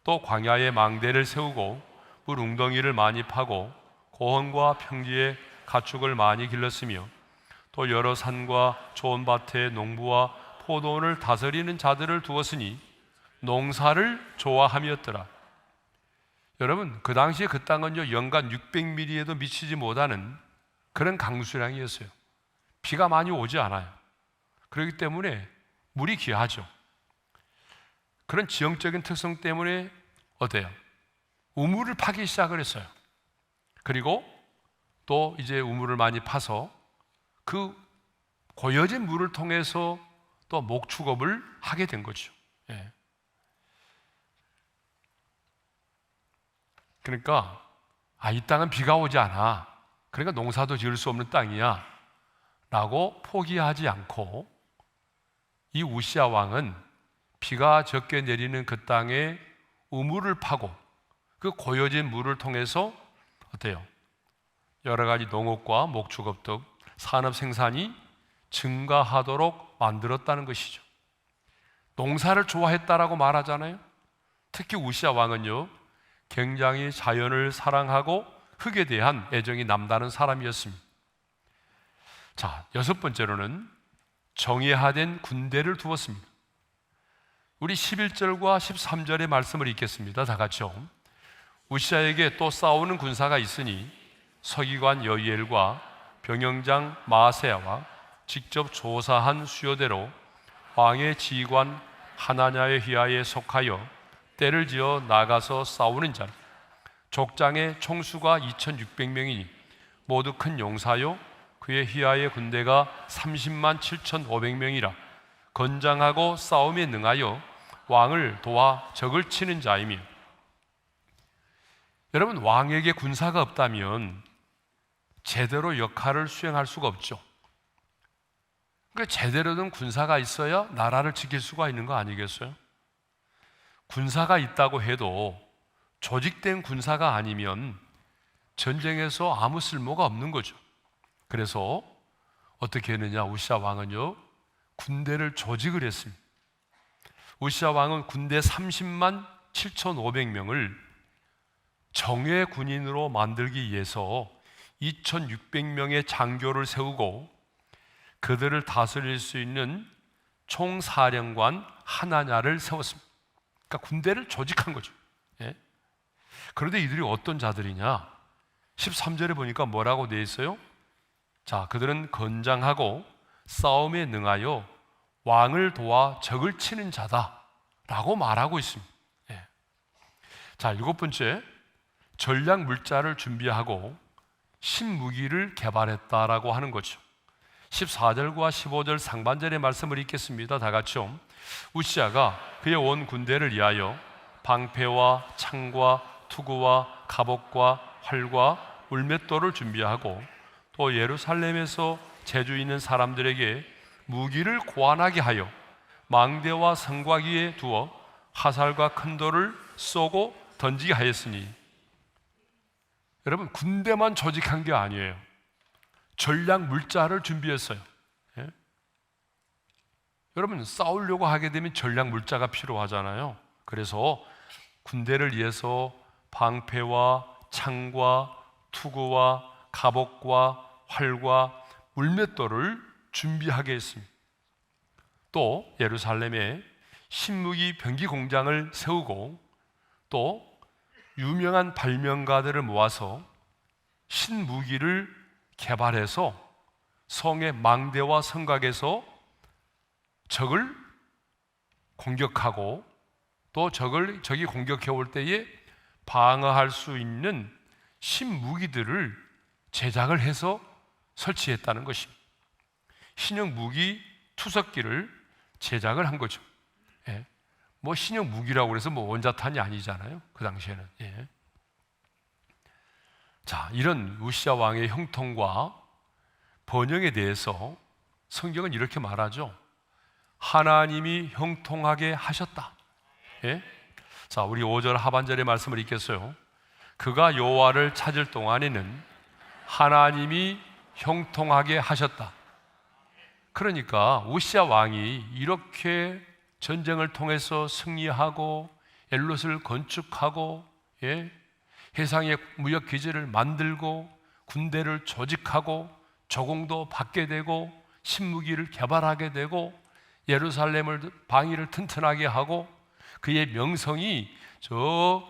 또 광야에 망대를 세우고 물 웅덩이를 많이 파고 고원과 평지에 가축을 많이 길렀으며 또 여러 산과 좋은 밭에 농부와 포도원을 다스리는 자들을 두었으니 농사를 좋아함이었더라. 여러분, 그 당시에 그 땅은요 연간 600mm에도 미치지 못하는 그런 강수량이었어요. 비가 많이 오지 않아요. 그렇기 때문에 물이 귀하죠. 그런 지형적인 특성 때문에 어때요? 우물을 파기 시작을 했어요. 그리고 또 이제 우물을 많이 파서 그 고여진 물을 통해서 또 목축업을 하게 된 거죠. 예. 그러니까 이 땅은 비가 오지 않아. 그러니까 농사도 지을 수 없는 땅이야 라고 포기하지 않고 이 우시야 왕은 비가 적게 내리는 그 땅에 우물을 파고 그 고여진 물을 통해서 어때요? 여러 가지 농업과 목축업 등 산업 생산이 증가하도록 만들었다는 것이죠. 농사를 좋아했다라고 말하잖아요. 특히 우시야 왕은요 굉장히 자연을 사랑하고 흙에 대한 애정이 남다른 사람이었습니다. 자, 6번째로는 정예화된 군대를 두었습니다. 우리 11절과 13절의 말씀을 읽겠습니다. 다 같이요. 우시야에게 또 싸우는 군사가 있으니 서기관 여이엘과 병영장 마아세야와 직접 조사한 수요대로 왕의 지휘관 하나냐의 휘하에 속하여 때를 지어 나가서 싸우는 자 족장의 총수가 2600명이니 모두 큰 용사요 그의 휘하의 군대가 30만 7500명이라 건장하고 싸움에 능하여 왕을 도와 적을 치는 자이며. 여러분, 왕에게 군사가 없다면 제대로 역할을 수행할 수가 없죠. 그러니까 제대로 된 군사가 있어야 나라를 지킬 수가 있는 거 아니겠어요? 군사가 있다고 해도 조직된 군사가 아니면 전쟁에서 아무 쓸모가 없는 거죠. 그래서 어떻게 했느냐, 우시야 왕은요 군대를 조직을 했습니다. 우시야 왕은 군대 30만 7,500명을 정예 군인으로 만들기 위해서 2,600명의 장교를 세우고 그들을 다스릴 수 있는 총사령관 하나냐를 세웠습니다. 그러니까 군대를 조직한 거죠. 예? 그런데 이들이 어떤 자들이냐? 13절에 보니까 뭐라고 되어 있어요? 자, 그들은 건장하고 싸움에 능하여 왕을 도와 적을 치는 자다라고 말하고 있습니다. 예. 자, 7번째, 전략 물자를 준비하고 신무기를 개발했다라고 하는 거죠. 14절과 15절 상반절의 말씀을 읽겠습니다. 다 같이요. 우시야가 그의 온 군대를 위하여 방패와 창과 투구와 갑옷과 활과 울맷돌을 준비하고 또 예루살렘에서 재주 있는 사람들에게 무기를 고안하게 하여 망대와 성곽위에 두어 화살과 큰 돌을 쏘고 던지게 하였으니. 여러분, 군대만 조직한 게 아니에요. 전략 물자를 준비했어요. 예? 여러분, 싸우려고 하게 되면 전략 물자가 필요하잖아요. 그래서 군대를 위해서 방패와 창과 투구와 갑옷과 활과 물맷돌을 준비하게 했습니다. 또 예루살렘에 신무기 병기 공장을 세우고 또 유명한 발명가들을 모아서 신무기를 개발해서 성의 망대와 성곽에서 적을 공격하고 또 적이 공격해 올 때에 방어할 수 있는 신무기들을 제작을 해서 설치했다는 것입니다. 신형 무기 투석기를 제작을 한 거죠. 예. 뭐 신형 무기라고 해서 뭐 원자탄이 아니잖아요. 그 당시에는. 예. 자, 이런 우시야 왕의 형통과 번영에 대해서 성경은 이렇게 말하죠. 하나님이 형통하게 하셨다. 예? 자, 우리 5절 하반절의 말씀을 읽겠어요. 그가 여호와를 찾을 동안에는 하나님이 형통하게 하셨다. 그러니까 우시야 왕이 이렇게 전쟁을 통해서 승리하고 엘롯을 건축하고, 해상의 무역 기지를 만들고 군대를 조직하고 조공도 받게 되고 신무기를 개발하게 되고 예루살렘을 방위를 튼튼하게 하고 그의 명성이 저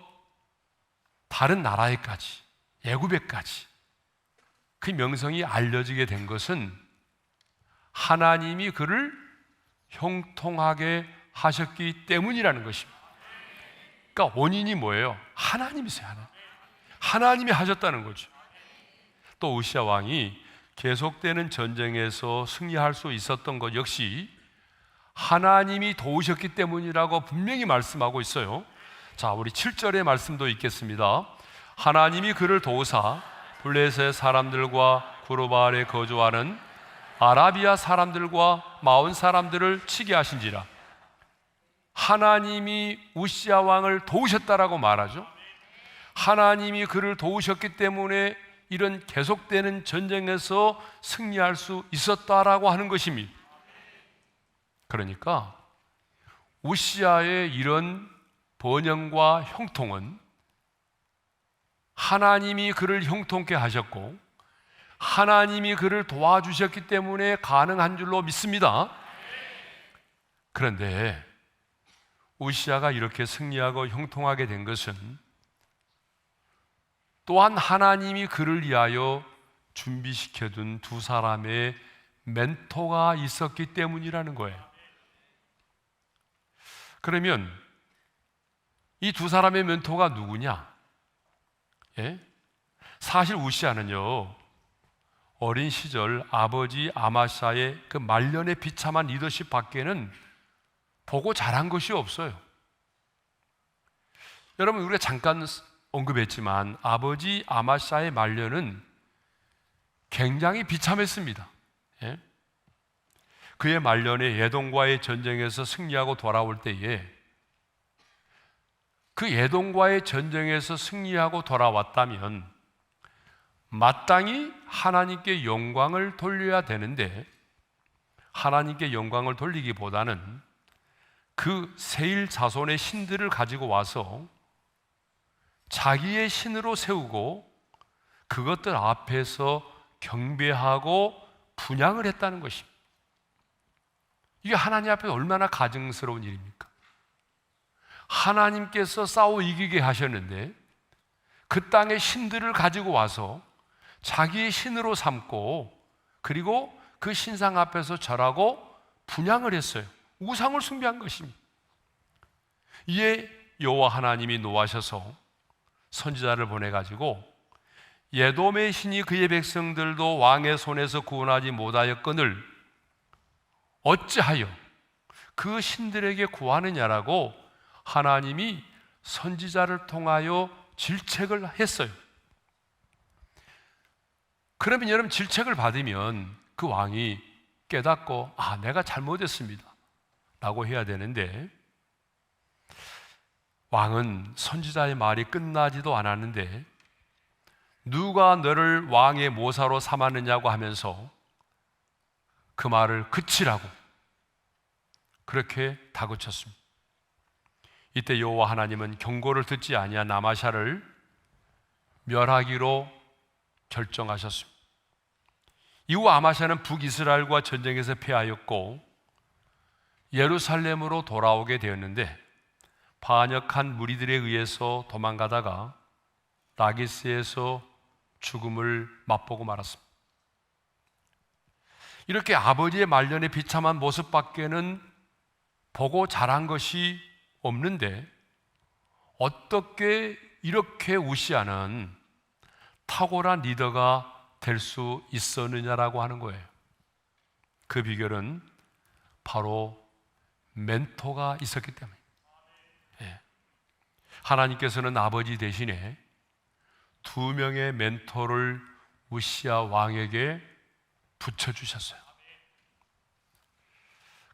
다른 나라에까지, 애굽에까지 그 명성이 알려지게 된 것은 하나님이 그를 형통하게 하셨기 때문이라는 것입니다. 그러니까 원인이 뭐예요? 하나님이세요. 하나님이 하셨다는 거죠. 또 우시야 왕이 계속되는 전쟁에서 승리할 수 있었던 것 역시 하나님이 도우셨기 때문이라고 분명히 말씀하고 있어요. 자, 우리 7절의 말씀도 읽겠습니다. 하나님이 그를 도우사 블레셋 사람들과 구르바알에 거주하는 아라비아 사람들과 마온 사람들을 치게 하신지라. 하나님이 우시야 왕을 도우셨다라고 말하죠. 하나님이 그를 도우셨기 때문에 이런 계속되는 전쟁에서 승리할 수 있었다라고 하는 것입니다. 그러니까 우시야의 이런 번영과 형통은 하나님이 그를 형통케 하셨고 하나님이 그를 도와주셨기 때문에 가능한 줄로 믿습니다. 그런데 우시야가 이렇게 승리하고 형통하게 된 것은 또한 하나님이 그를 위하여 준비시켜둔 두 사람의 멘토가 있었기 때문이라는 거예요. 그러면 이 두 사람의 멘토가 누구냐? 사실 우시야는요, 어린 시절 아버지 아마샤의 그 말년에 비참한 리더십 밖에는 보고 자란 것이 없어요. 여러분, 우리가 잠깐 언급했지만 아버지 아마샤의 말년은 굉장히 비참했습니다. 그의 말년에 예동과의 전쟁에서 승리하고 돌아올 때에 그 예동과의 전쟁에서 승리하고 돌아왔다면 마땅히 하나님께 영광을 돌려야 되는데 하나님께 영광을 돌리기보다는 그 세일 자손의 신들을 가지고 와서 자기의 신으로 세우고 그것들 앞에서 경배하고 분향을 했다는 것입니다. 이게 하나님 앞에 얼마나 가증스러운 일입니까? 하나님께서 싸워 이기게 하셨는데 그 땅의 신들을 가지고 와서 자기의 신으로 삼고 그리고 그 신상 앞에서 절하고 분향을 했어요. 우상을 숭배한 것입니다. 이에 여호와 하나님이 노하셔서 선지자를 보내가지고 예돔의 신이 그의 백성들도 왕의 손에서 구원하지 못하였거늘 어찌하여 그 신들에게 구하느냐라고 하나님이 선지자를 통하여 질책을 했어요. 그러면 여러분, 질책을 받으면 그 왕이 깨닫고 내가 잘못했습니다 라고 해야 되는데 왕은 선지자의 말이 끝나지도 않았는데 누가 너를 왕의 모사로 삼았느냐고 하면서 그 말을 그치라고 그렇게 다그쳤습니다. 이때 여호와 하나님은 경고를 듣지 아니한 아마샤를 멸하기로 결정하셨습니다. 이후 아마샤는 북이스라엘과 전쟁에서 패하였고 예루살렘으로 돌아오게 되었는데 반역한 무리들에 의해서 도망가다가 라기스에서 죽음을 맛보고 말았습니다. 이렇게 아버지의 말년의 비참한 모습밖에는 보고 자란 것이 없는데 어떻게 이렇게 우시야는 탁월한 리더가 될 수 있었느냐라고 하는 거예요. 그 비결은 바로 멘토가 있었기 때문에. 하나님께서는 아버지 대신에 두 명의 멘토를 우시야 왕에게 붙여주셨어요.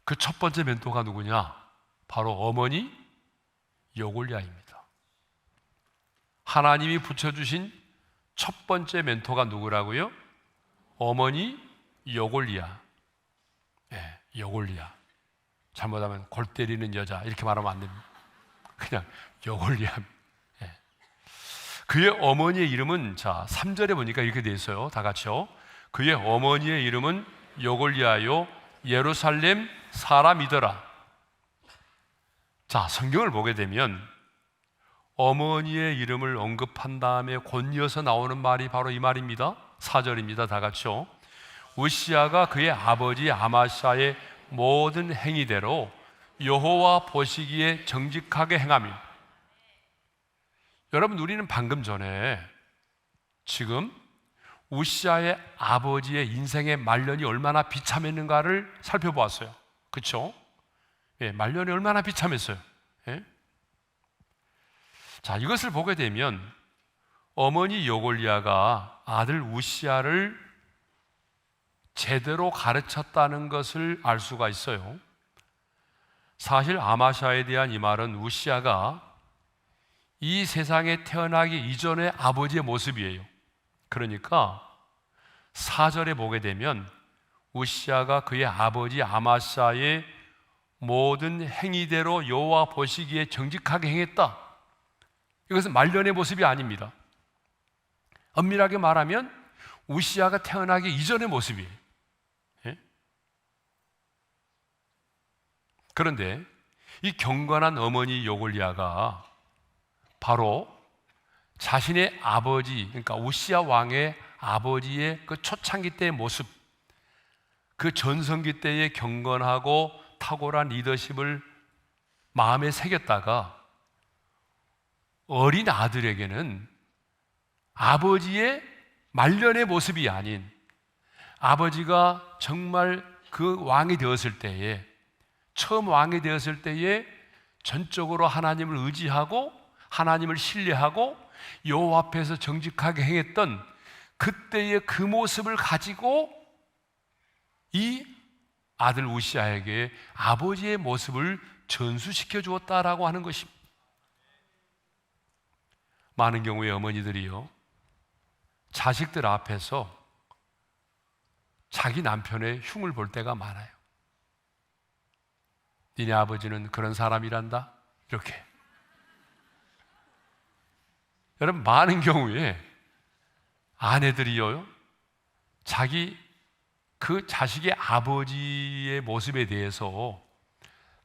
그 첫 번째 멘토가 누구냐? 바로 어머니 여골랴입니다. 하나님이 붙여주신 첫 번째 멘토가 누구라고요? 어머니 여골랴. 여골리야. 잘못하면 골 때리는 여자 이렇게 말하면 안 됩니다. 그냥 여골리야. 예. 그의 어머니의 이름은, 자 3절에 보니까 이렇게 돼 있어요. 다 같이요. 그의 어머니의 이름은 여골리야요 예루살렘 사람이더라. 자, 성경을 보게 되면 어머니의 이름을 언급한 다음에 곧 이어서 나오는 말이 바로 이 말입니다. 4절입니다. 다 같이요. 우시야가 그의 아버지 아마샤의 모든 행위대로 여호와 보시기에 정직하게 행하며. 여러분, 우리는 방금 전에 지금 우시야의 아버지의 인생의 말년이 얼마나 비참했는가를 살펴보았어요. 그렇죠? 예, 말년이 얼마나 비참했어요. 예? 자, 이것을 보게 되면 어머니 여골리아가 아들 우시야를 제대로 가르쳤다는 것을 알 수가 있어요. 사실 아마샤에 대한 이 말은 우시야가 이 세상에 태어나기 이전의 아버지의 모습이에요. 그러니까 4절에 보게 되면 우시야가 그의 아버지 아마샤의 모든 행위대로 여호와 보시기에 정직하게 행했다. 이것은 말년의 모습이 아닙니다. 엄밀하게 말하면 우시야가 태어나기 이전의 모습이에요. 예? 그런데 이 경건한 어머니 여골리아가 바로 자신의 아버지, 그러니까 우시야 왕의 아버지의 그 초창기 때의 모습, 그 전성기 때의 경건하고 탁월한 리더십을 마음에 새겼다가 어린 아들에게는 아버지의 말년의 모습이 아닌, 아버지가 정말 그 왕이 되었을 때에, 처음 왕이 되었을 때에 전적으로 하나님을 의지하고 하나님을 신뢰하고 여호와 앞에서 정직하게 행했던 그때의 그 모습을 가지고 이 아들 우시야에게 아버지의 모습을 전수시켜 주었다라고 하는 것입니다. 많은 경우에 어머니들이요, 자식들 앞에서 자기 남편의 흉을 볼 때가 많아요. 니네 아버지는 그런 사람이란다, 이렇게. 여러분, 많은 경우에 아내들이요, 자기 그 자식의 아버지의 모습에 대해서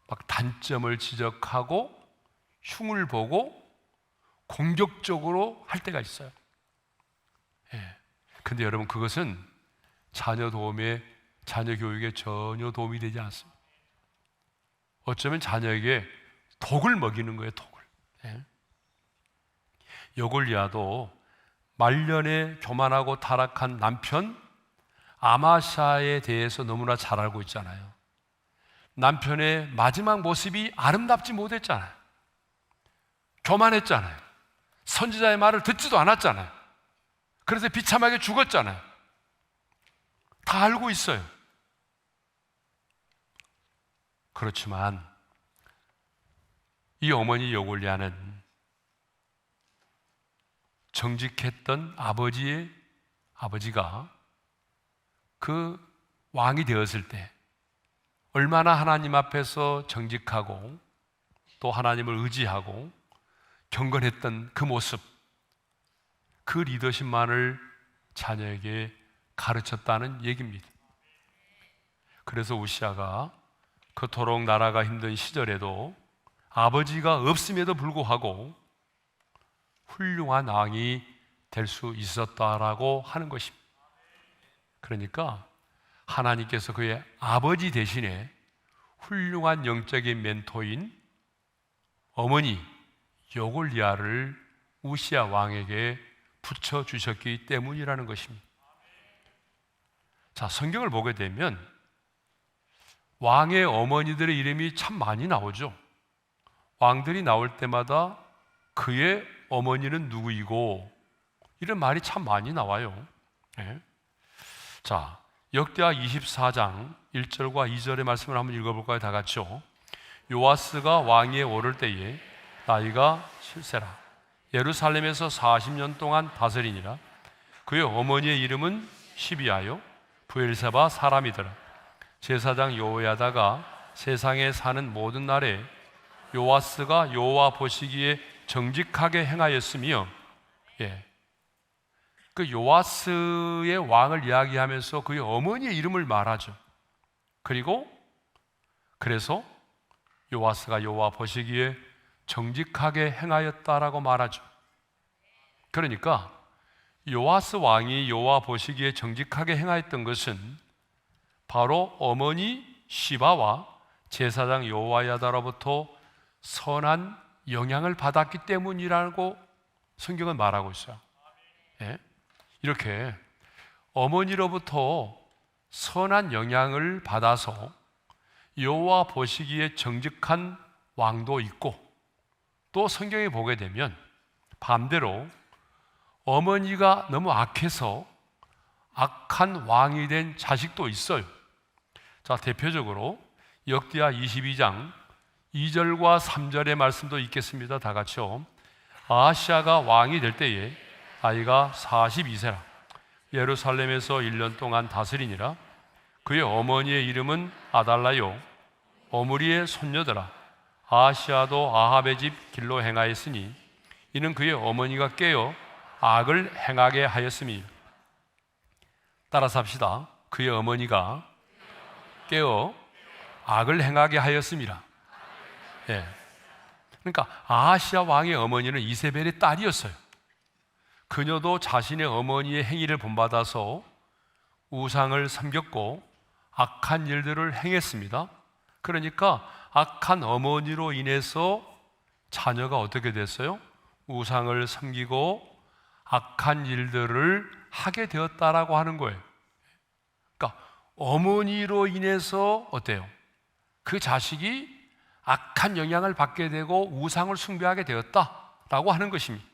막 단점을 지적하고 흉을 보고 공격적으로 할 때가 있어요. 예. 근데 여러분, 그것은 자녀 교육에 전혀 도움이 되지 않습니다. 어쩌면 자녀에게 독을 먹이는 거예요, 독을. 예. 여골리아도 말년에 교만하고 타락한 남편 아마샤에 대해서 너무나 잘 알고 있잖아요. 남편의 마지막 모습이 아름답지 못했잖아요. 교만했잖아요. 선지자의 말을 듣지도 않았잖아요. 그래서 비참하게 죽었잖아요. 다 알고 있어요. 그렇지만 이 어머니 여골리아는 정직했던 아버지가 그 왕이 되었을 때 얼마나 하나님 앞에서 정직하고 또 하나님을 의지하고 경건했던 그 모습, 그 리더십만을 자녀에게 가르쳤다는 얘기입니다. 그래서 우시야가 그토록 나라가 힘든 시절에도 아버지가 없음에도 불구하고 훌륭한 왕이 될 수 있었다라고 하는 것입니다. 그러니까 하나님께서 그의 아버지 대신에 훌륭한 영적인 멘토인 어머니 여골리아를 우시야 왕에게 붙여주셨기 때문이라는 것입니다. 자, 성경을 보게 되면 왕의 어머니들의 이름이 참 많이 나오죠. 왕들이 나올 때마다 그의 어머니는 누구이고 이런 말이 참 많이 나와요. 네. 자, 역대하 24장 1절과 2절의 말씀을 한번 읽어볼까요? 다 같이요. 요아스가 왕위에 오를 때에 나이가 7세라 예루살렘에서 40년 동안 다스리니라. 그의 어머니의 이름은 시비아요 부엘세바 사람이더라. 제사장 여호야다가 세상에 사는 모든 날에 요아스가 여호와 보시기에 정직하게 행하였으며, 그 요아스의 왕을 이야기하면서 그의 어머니의 이름을 말하죠. 그래서 요아스가 여호와 보시기에 정직하게 행하였다라고 말하죠. 그러니까 요아스 왕이 여호와 보시기에 정직하게 행하였던 것은 바로 어머니 시바와 제사장 여호야다로부터 선한 영향을 받았기 때문이라고 성경은 말하고 있어요. 이렇게 어머니로부터 선한 영향을 받아서 여호와 보시기에 정직한 왕도 있고, 또 성경에 보게 되면 반대로 어머니가 너무 악해서 악한 왕이 된 자식도 있어요. 자, 대표적으로 역대하 22장 2절과 3절의 말씀도 있겠습니다. 다 같이요. 아하시아가 왕이 될 때에 아이가 42세라 예루살렘에서 1년 동안 다스리니라. 그의 어머니의 이름은 아달라요 오므리의 손녀더라. 아하시아도 아합의 집 길로 행하였으니 이는 그의 어머니가 깨어 악을 행하게 하였음이. 따라서 합시다. 그의 어머니가 깨어 악을 행하게 하였음이라. 그러니까 아하시아 왕의 어머니는 이세벨의 딸이었어요. 그녀도 자신의 어머니의 행위를 본받아서 우상을 섬겼고 악한 일들을 행했습니다. 그러니까 악한 어머니로 인해서 자녀가 어떻게 됐어요? 우상을 섬기고 악한 일들을 하게 되었다라고 하는 거예요. 그러니까 어머니로 인해서 어때요? 그 자식이 악한 영향을 받게 되고 우상을 숭배하게 되었다라고 하는 것입니다.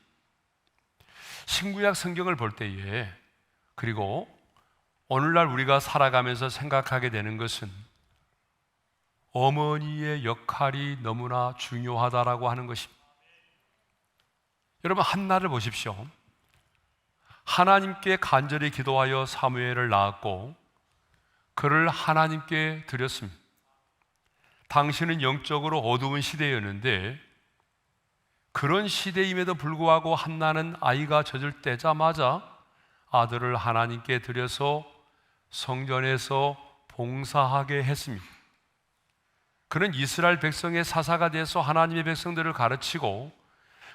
신구약 성경을 볼 때에, 그리고 오늘날 우리가 살아가면서 생각하게 되는 것은 어머니의 역할이 너무나 중요하다라고 하는 것입니다. 여러분, 한나를 보십시오. 하나님께 간절히 기도하여 사무엘을 낳았고 그를 하나님께 드렸습니다. 당시는 영적으로 어두운 시대였는데 그런 시대임에도 불구하고 한나는 아이가 젖을 떼자마자 아들을 하나님께 드려서 성전에서 봉사하게 했습니다. 그는 이스라엘 백성의 사사가 돼서 하나님의 백성들을 가르치고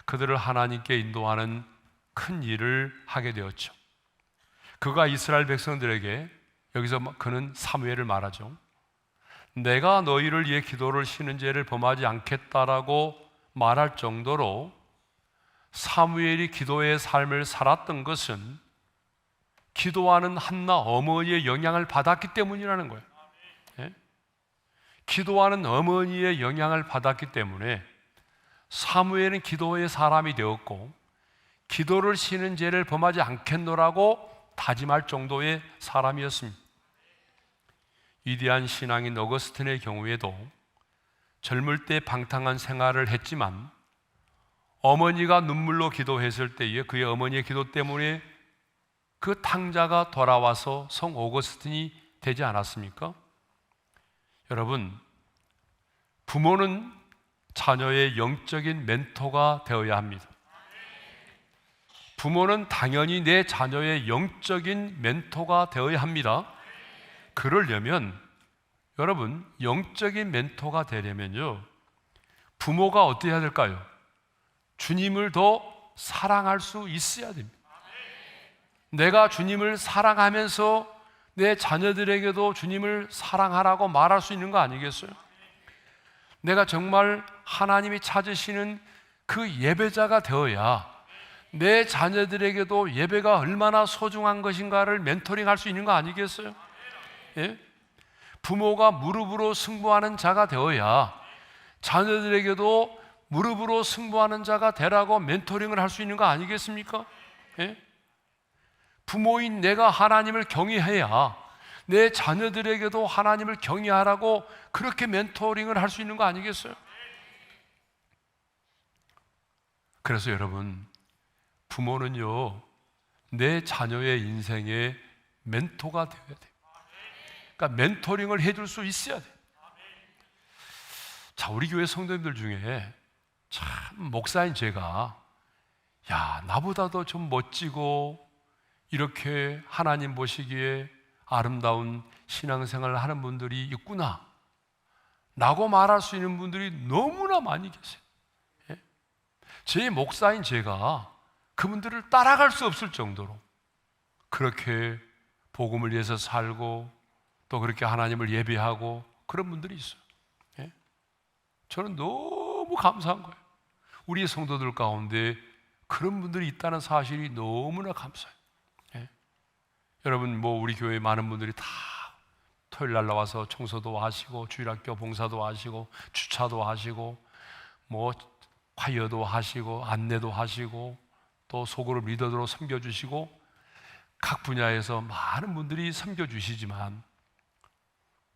그들을 하나님께 인도하는 큰 일을 하게 되었죠. 그가 이스라엘 백성들에게, 여기서 그는 사무엘을 말하죠. 내가 너희를 위해 기도를 쉬는 죄를 범하지 않겠다라고 말할 정도로 사무엘이 기도의 삶을 살았던 것은 기도하는 한나 어머니의 영향을 받았기 때문이라는 거예요. 기도하는 어머니의 영향을 받았기 때문에 사무엘은 기도의 사람이 되었고 기도를 쉬는 죄를 범하지 않겠노라고 다짐할 정도의 사람이었습니다. 위대한 신앙인 어거스틴의 경우에도 젊을 때 방탕한 생활을 했지만 어머니가 눈물로 기도했을 때에 그의 어머니의 기도 때문에 그 탕자가 돌아와서 성 어거스틴이 되지 않았습니까? 여러분, 부모는 자녀의 영적인 멘토가 되어야 합니다. 부모는 당연히 내 자녀의 영적인 멘토가 되어야 합니다. 그러려면, 여러분, 영적인 멘토가 되려면요, 부모가 어떻게 해야 될까요? 주님을 더 사랑할 수 있어야 됩니다. 내가 주님을 사랑하면서 내 자녀들에게도 주님을 사랑하라고 말할 수 있는 거 아니겠어요? 내가 정말 하나님이 찾으시는 그 예배자가 되어야 내 자녀들에게도 예배가 얼마나 소중한 것인가를 멘토링할 수 있는 거 아니겠어요? 예? 부모가 무릎으로 승부하는 자가 되어야 자녀들에게도 무릎으로 승부하는 자가 되라고 멘토링을 할 수 있는 거 아니겠습니까? 예? 부모인 내가 하나님을 경외해야 내 자녀들에게도 하나님을 경외하라고 그렇게 멘토링을 할 수 있는 거 아니겠어요? 그래서 여러분, 부모는요, 내 자녀의 인생의 멘토가 되어야 돼요. 그러니까 멘토링을 해줄 수 있어야 돼. 자, 우리 교회 성도님들 중에 참 목사인 제가 나보다도 좀 멋지고 이렇게 하나님 보시기에 아름다운 신앙생활을 하는 분들이 있구나 라고 말할 수 있는 분들이 너무나 많이 계세요. 제 목사인 제가 그분들을 따라갈 수 없을 정도로 그렇게 복음을 위해서 살고 또 그렇게 하나님을 예배하고 그런 분들이 있어요. 저는 너무 감사한 거예요. 우리 성도들 가운데 그런 분들이 있다는 사실이 너무나 감사해요. 여러분, 우리 교회 많은 분들이 다 토요일 날 나와서 청소도 하시고 주일학교 봉사도 하시고 주차도 하시고 콰이어도 하시고 안내도 하시고 또 소그룹 리더로 섬겨주시고 각 분야에서 많은 분들이 섬겨주시지만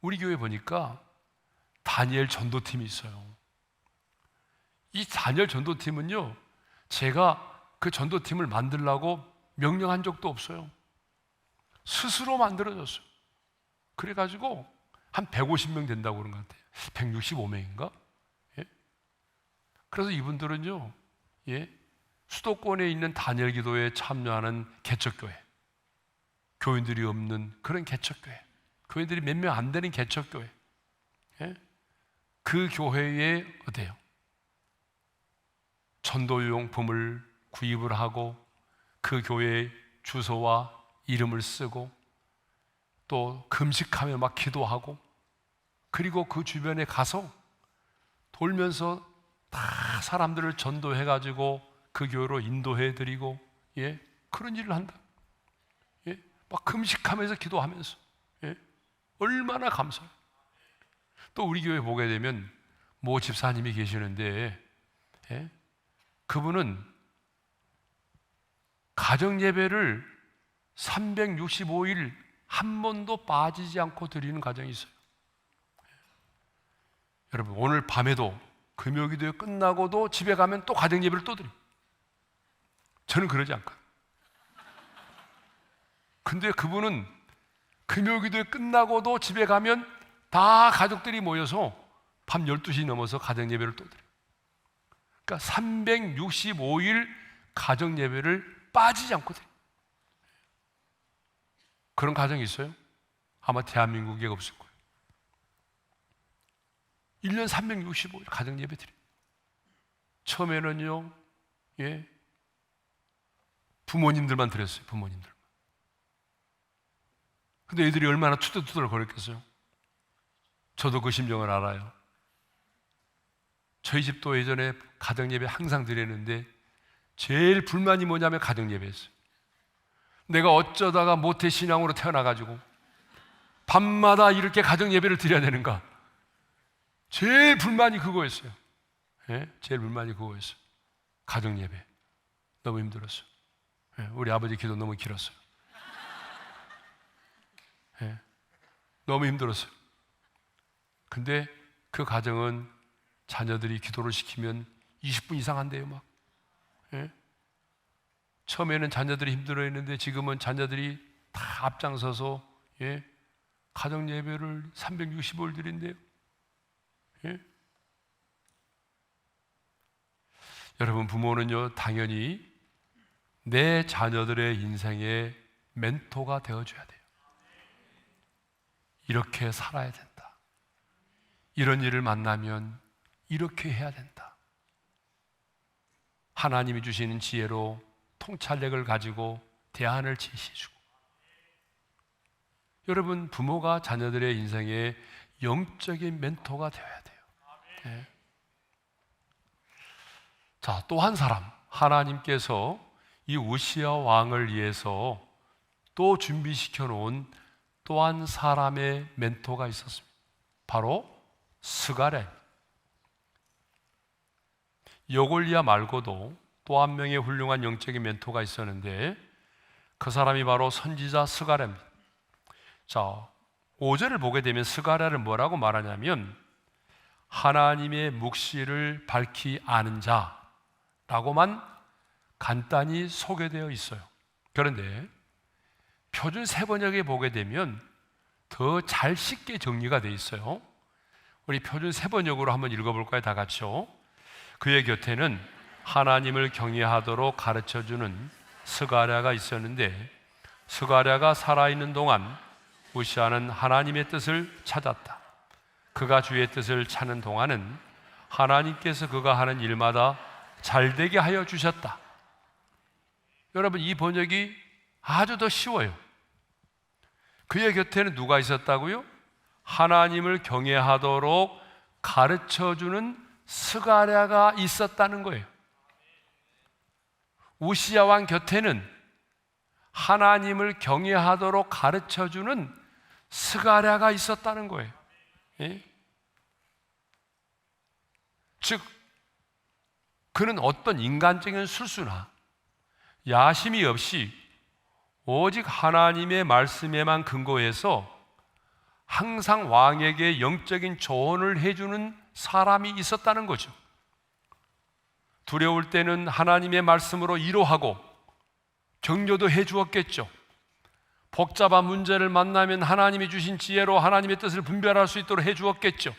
우리 교회 보니까 다니엘 전도팀이 있어요. 이 다니엘 전도팀은요, 제가 그 전도팀을 만들라고 명령한 적도 없어요. 스스로 만들어졌어요. 그래가지고 한 150명 된다고 그런 것 같아요. 165명인가? 그래서 이분들은요, 수도권에 있는 다니엘 기도에 참여하는 개척교회, 교인들이 없는 그런 개척교회, 교인들이 몇 명 안 되는 개척교회, 그 교회에 어때요? 전도용품을 구입을 하고 그 교회의 주소와 이름을 쓰고 또 금식하며 막 기도하고 그리고 그 주변에 가서 돌면서 다 사람들을 전도해가지고 그 교회로 인도해드리고 그런 일을 한다. 막 금식하면서 기도하면서 얼마나 감사해요. 또 우리 교회 보게 되면 모 집사님이 계시는데 그분은 가정예배를 365일 한 번도 빠지지 않고 드리는 가정이 있어요. 여러분, 오늘 밤에도 금요기도회 끝나고도 집에 가면 또 가정예배를 또 드려요. 저는 그러지 않거든요. 근데 그분은 금요기도회 끝나고도 집에 가면 다 가족들이 모여서 밤 12시 넘어서 가정예배를 또 드려요. 그러니까 365일 가정예배를 빠지지 않고 드려요. 그런 가정이 있어요? 아마 대한민국에 없을 거예요. 1년 365일 가정예배 드려요. 처음에는요, 부모님들만 드렸어요. 부모님들만. 근데 애들이 얼마나 투덜투덜 거렸겠어요? 저도 그 심정을 알아요. 저희 집도 예전에 가정예배 항상 드렸는데 제일 불만이 뭐냐면 가정예배였어요. 내가 어쩌다가 모태신앙으로 태어나가지고 밤마다 이렇게 가정예배를 드려야 되는가? 제일 불만이 그거였어요. 제일 불만이 그거였어요. 가정예배. 너무 힘들었어요. 우리 아버지 기도 너무 길었어요. 너무 힘들었어요. 근데 그 가정은 자녀들이 기도를 시키면 20분 이상 한대요, 막. 처음에는 자녀들이 힘들어했는데 지금은 자녀들이 다 앞장서서 가정 예배를 365일 드린대요. 여러분, 부모는요 당연히 내 자녀들의 인생의 멘토가 되어줘야 돼요. 이렇게 살아야 된다. 이런 일을 만나면 이렇게 해야 된다. 하나님이 주시는 지혜로 통찰력을 가지고 대안을 제시해주고. 여러분, 부모가 자녀들의 인생에 영적인 멘토가 되어야 돼요. 자, 또 한 사람, 하나님께서 이 우시야 왕을 위해서 또 준비시켜 놓은 또 한 사람의 멘토가 있었습니다. 바로 스가랴. 여골리야 말고도 또 한 명의 훌륭한 영적인 멘토가 있었는데 그 사람이 바로 선지자 스가랴입니다. 자, 5절을 보게 되면 스가랴를 뭐라고 말하냐면 하나님의 묵시를 밝히 아는 자라고만 간단히 소개되어 있어요. 그런데 표준 세번역에 보게 되면 더 잘 쉽게 정리가 돼 있어요. 우리 표준 세번역으로 한번 읽어볼까요? 다 같이요. 그의 곁에는 하나님을 경외하도록 가르쳐주는 스가랴가 있었는데 스가랴가 살아있는 동안 우시아는 하나님의 뜻을 찾았다. 그가 주의 뜻을 찾는 동안은 하나님께서 그가 하는 일마다 잘되게 하여 주셨다. 여러분, 이 번역이 아주 더 쉬워요. 그의 곁에는 누가 있었다고요? 하나님을 경외하도록 가르쳐주는 스가랴가 있었다는 거예요. 우시야 왕 곁에는 하나님을 경외하도록 가르쳐주는 스가랴가 있었다는 거예요. 예? 즉, 그는 어떤 인간적인 술수나 야심이 없이 오직 하나님의 말씀에만 근거해서 항상 왕에게 영적인 조언을 해주는 사람이 있었다는 거죠. 두려울 때는 하나님의 말씀으로 위로하고 격려도 해주었겠죠. 복잡한 문제를 만나면 하나님이 주신 지혜로 하나님의 뜻을 분별할 수 있도록 해주었겠죠.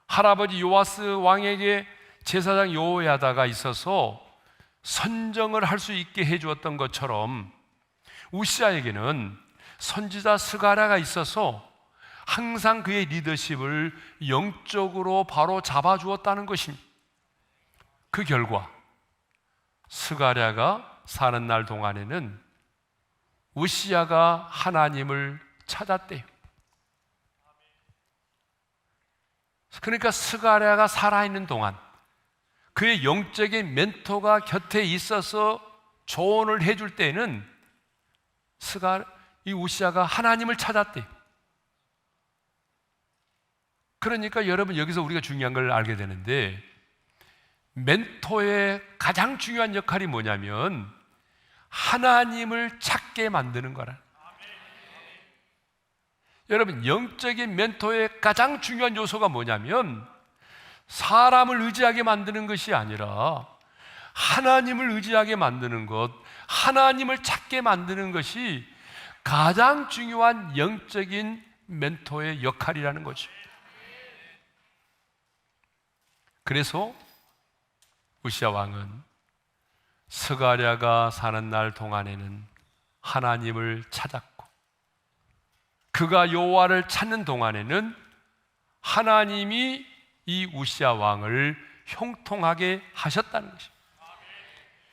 할아버지 요아스 왕에게 제사장 여호야다가 있어서 선정을 할 수 있게 해주었던 것처럼 우시아에게는 선지자 스가랴가 있어서 항상 그의 리더십을 영적으로 바로 잡아주었다는 것입니다. 그 결과 스가랴가 사는 날 동안에는 우시아가 하나님을 찾았대요. 그러니까 스가랴가 살아있는 동안 그의 영적인 멘토가 곁에 있어서 조언을 해줄 때는 이 우시아가 하나님을 찾았대요. 그러니까 여러분, 여기서 우리가 중요한 걸 알게 되는데, 멘토의 가장 중요한 역할이 뭐냐면 하나님을 찾게 만드는 거라. 여러분, 영적인 멘토의 가장 중요한 요소가 뭐냐면 사람을 의지하게 만드는 것이 아니라 하나님을 의지하게 만드는 것, 하나님을 찾게 만드는 것이 가장 중요한 영적인 멘토의 역할이라는 거죠. 그래서 우시아 왕은 스가랴가 사는 날 동안에는 하나님을 찾았고, 그가 여호와를 찾는 동안에는 하나님이 이 우시아 왕을 형통하게 하셨다는 것입니다.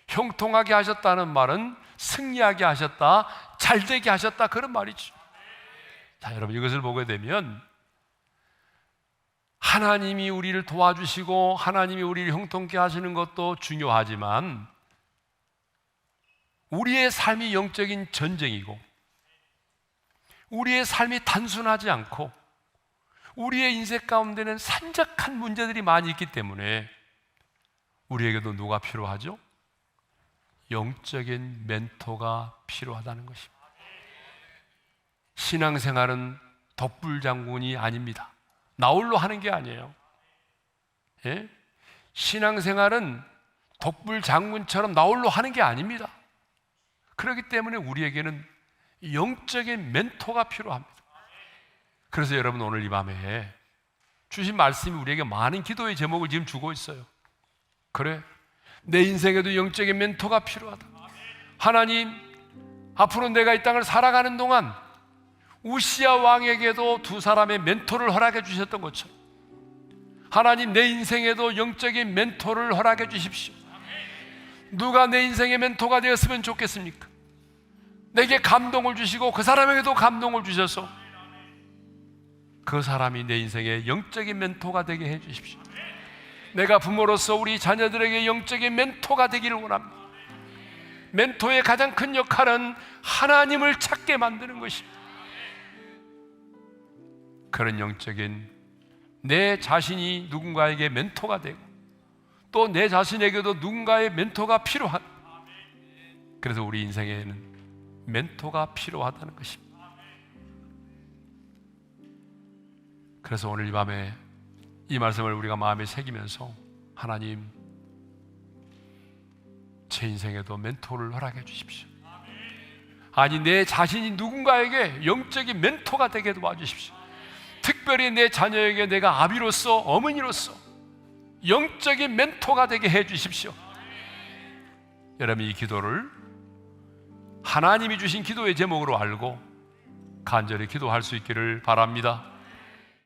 형통하게 하셨다는 말은 승리하게 하셨다, 잘되게 하셨다, 그런 말이죠. 자, 여러분, 이것을 보게 되면 하나님이 우리를 도와주시고 하나님이 우리를 형통케 하시는 것도 중요하지만 우리의 삶이 영적인 전쟁이고 우리의 삶이 단순하지 않고 우리의 인생 가운데는 산적한 문제들이 많이 있기 때문에 우리에게도 누가 필요하죠? 영적인 멘토가 필요하다는 것입니다. 신앙생활은 덕불장군이 아닙니다. 나홀로 하는 게 아니에요. 예? 신앙생활은 덕불장군처럼 나홀로 하는 게 아닙니다. 그렇기 때문에 우리에게는 영적인 멘토가 필요합니다. 그래서 여러분, 오늘 이 밤에 주신 말씀이 우리에게 많은 기도의 제목을 지금 주고 있어요. 그래, 내 인생에도 영적인 멘토가 필요하다. 하나님, 앞으로 내가 이 땅을 살아가는 동안 우시아 왕에게도 두 사람의 멘토를 허락해 주셨던 것처럼 하나님, 내 인생에도 영적인 멘토를 허락해 주십시오. 누가 내 인생의 멘토가 되었으면 좋겠습니까? 내게 감동을 주시고 그 사람에게도 감동을 주셔서 그 사람이 내 인생의 영적인 멘토가 되게 해 주십시오. 내가 부모로서 우리 자녀들에게 영적인 멘토가 되기를 원합니다. 멘토의 가장 큰 역할은 하나님을 찾게 만드는 것입니다. 그런 영적인 내 자신이 누군가에게 멘토가 되고 또 내 자신에게도 누군가의 멘토가 필요한, 그래서 우리 인생에는 멘토가 필요하다는 것입니다. 그래서 오늘 이 밤에 이 말씀을 우리가 마음에 새기면서 하나님, 제 인생에도 멘토를 허락해 주십시오. 아니 내 자신이 누군가에게 영적인 멘토가 되게 도와주십시오. 특별히 내 자녀에게 내가 아비로서, 어머니로서 영적인 멘토가 되게 해주십시오. 여러분, 이 기도를 하나님이 주신 기도의 제목으로 알고 간절히 기도할 수 있기를 바랍니다.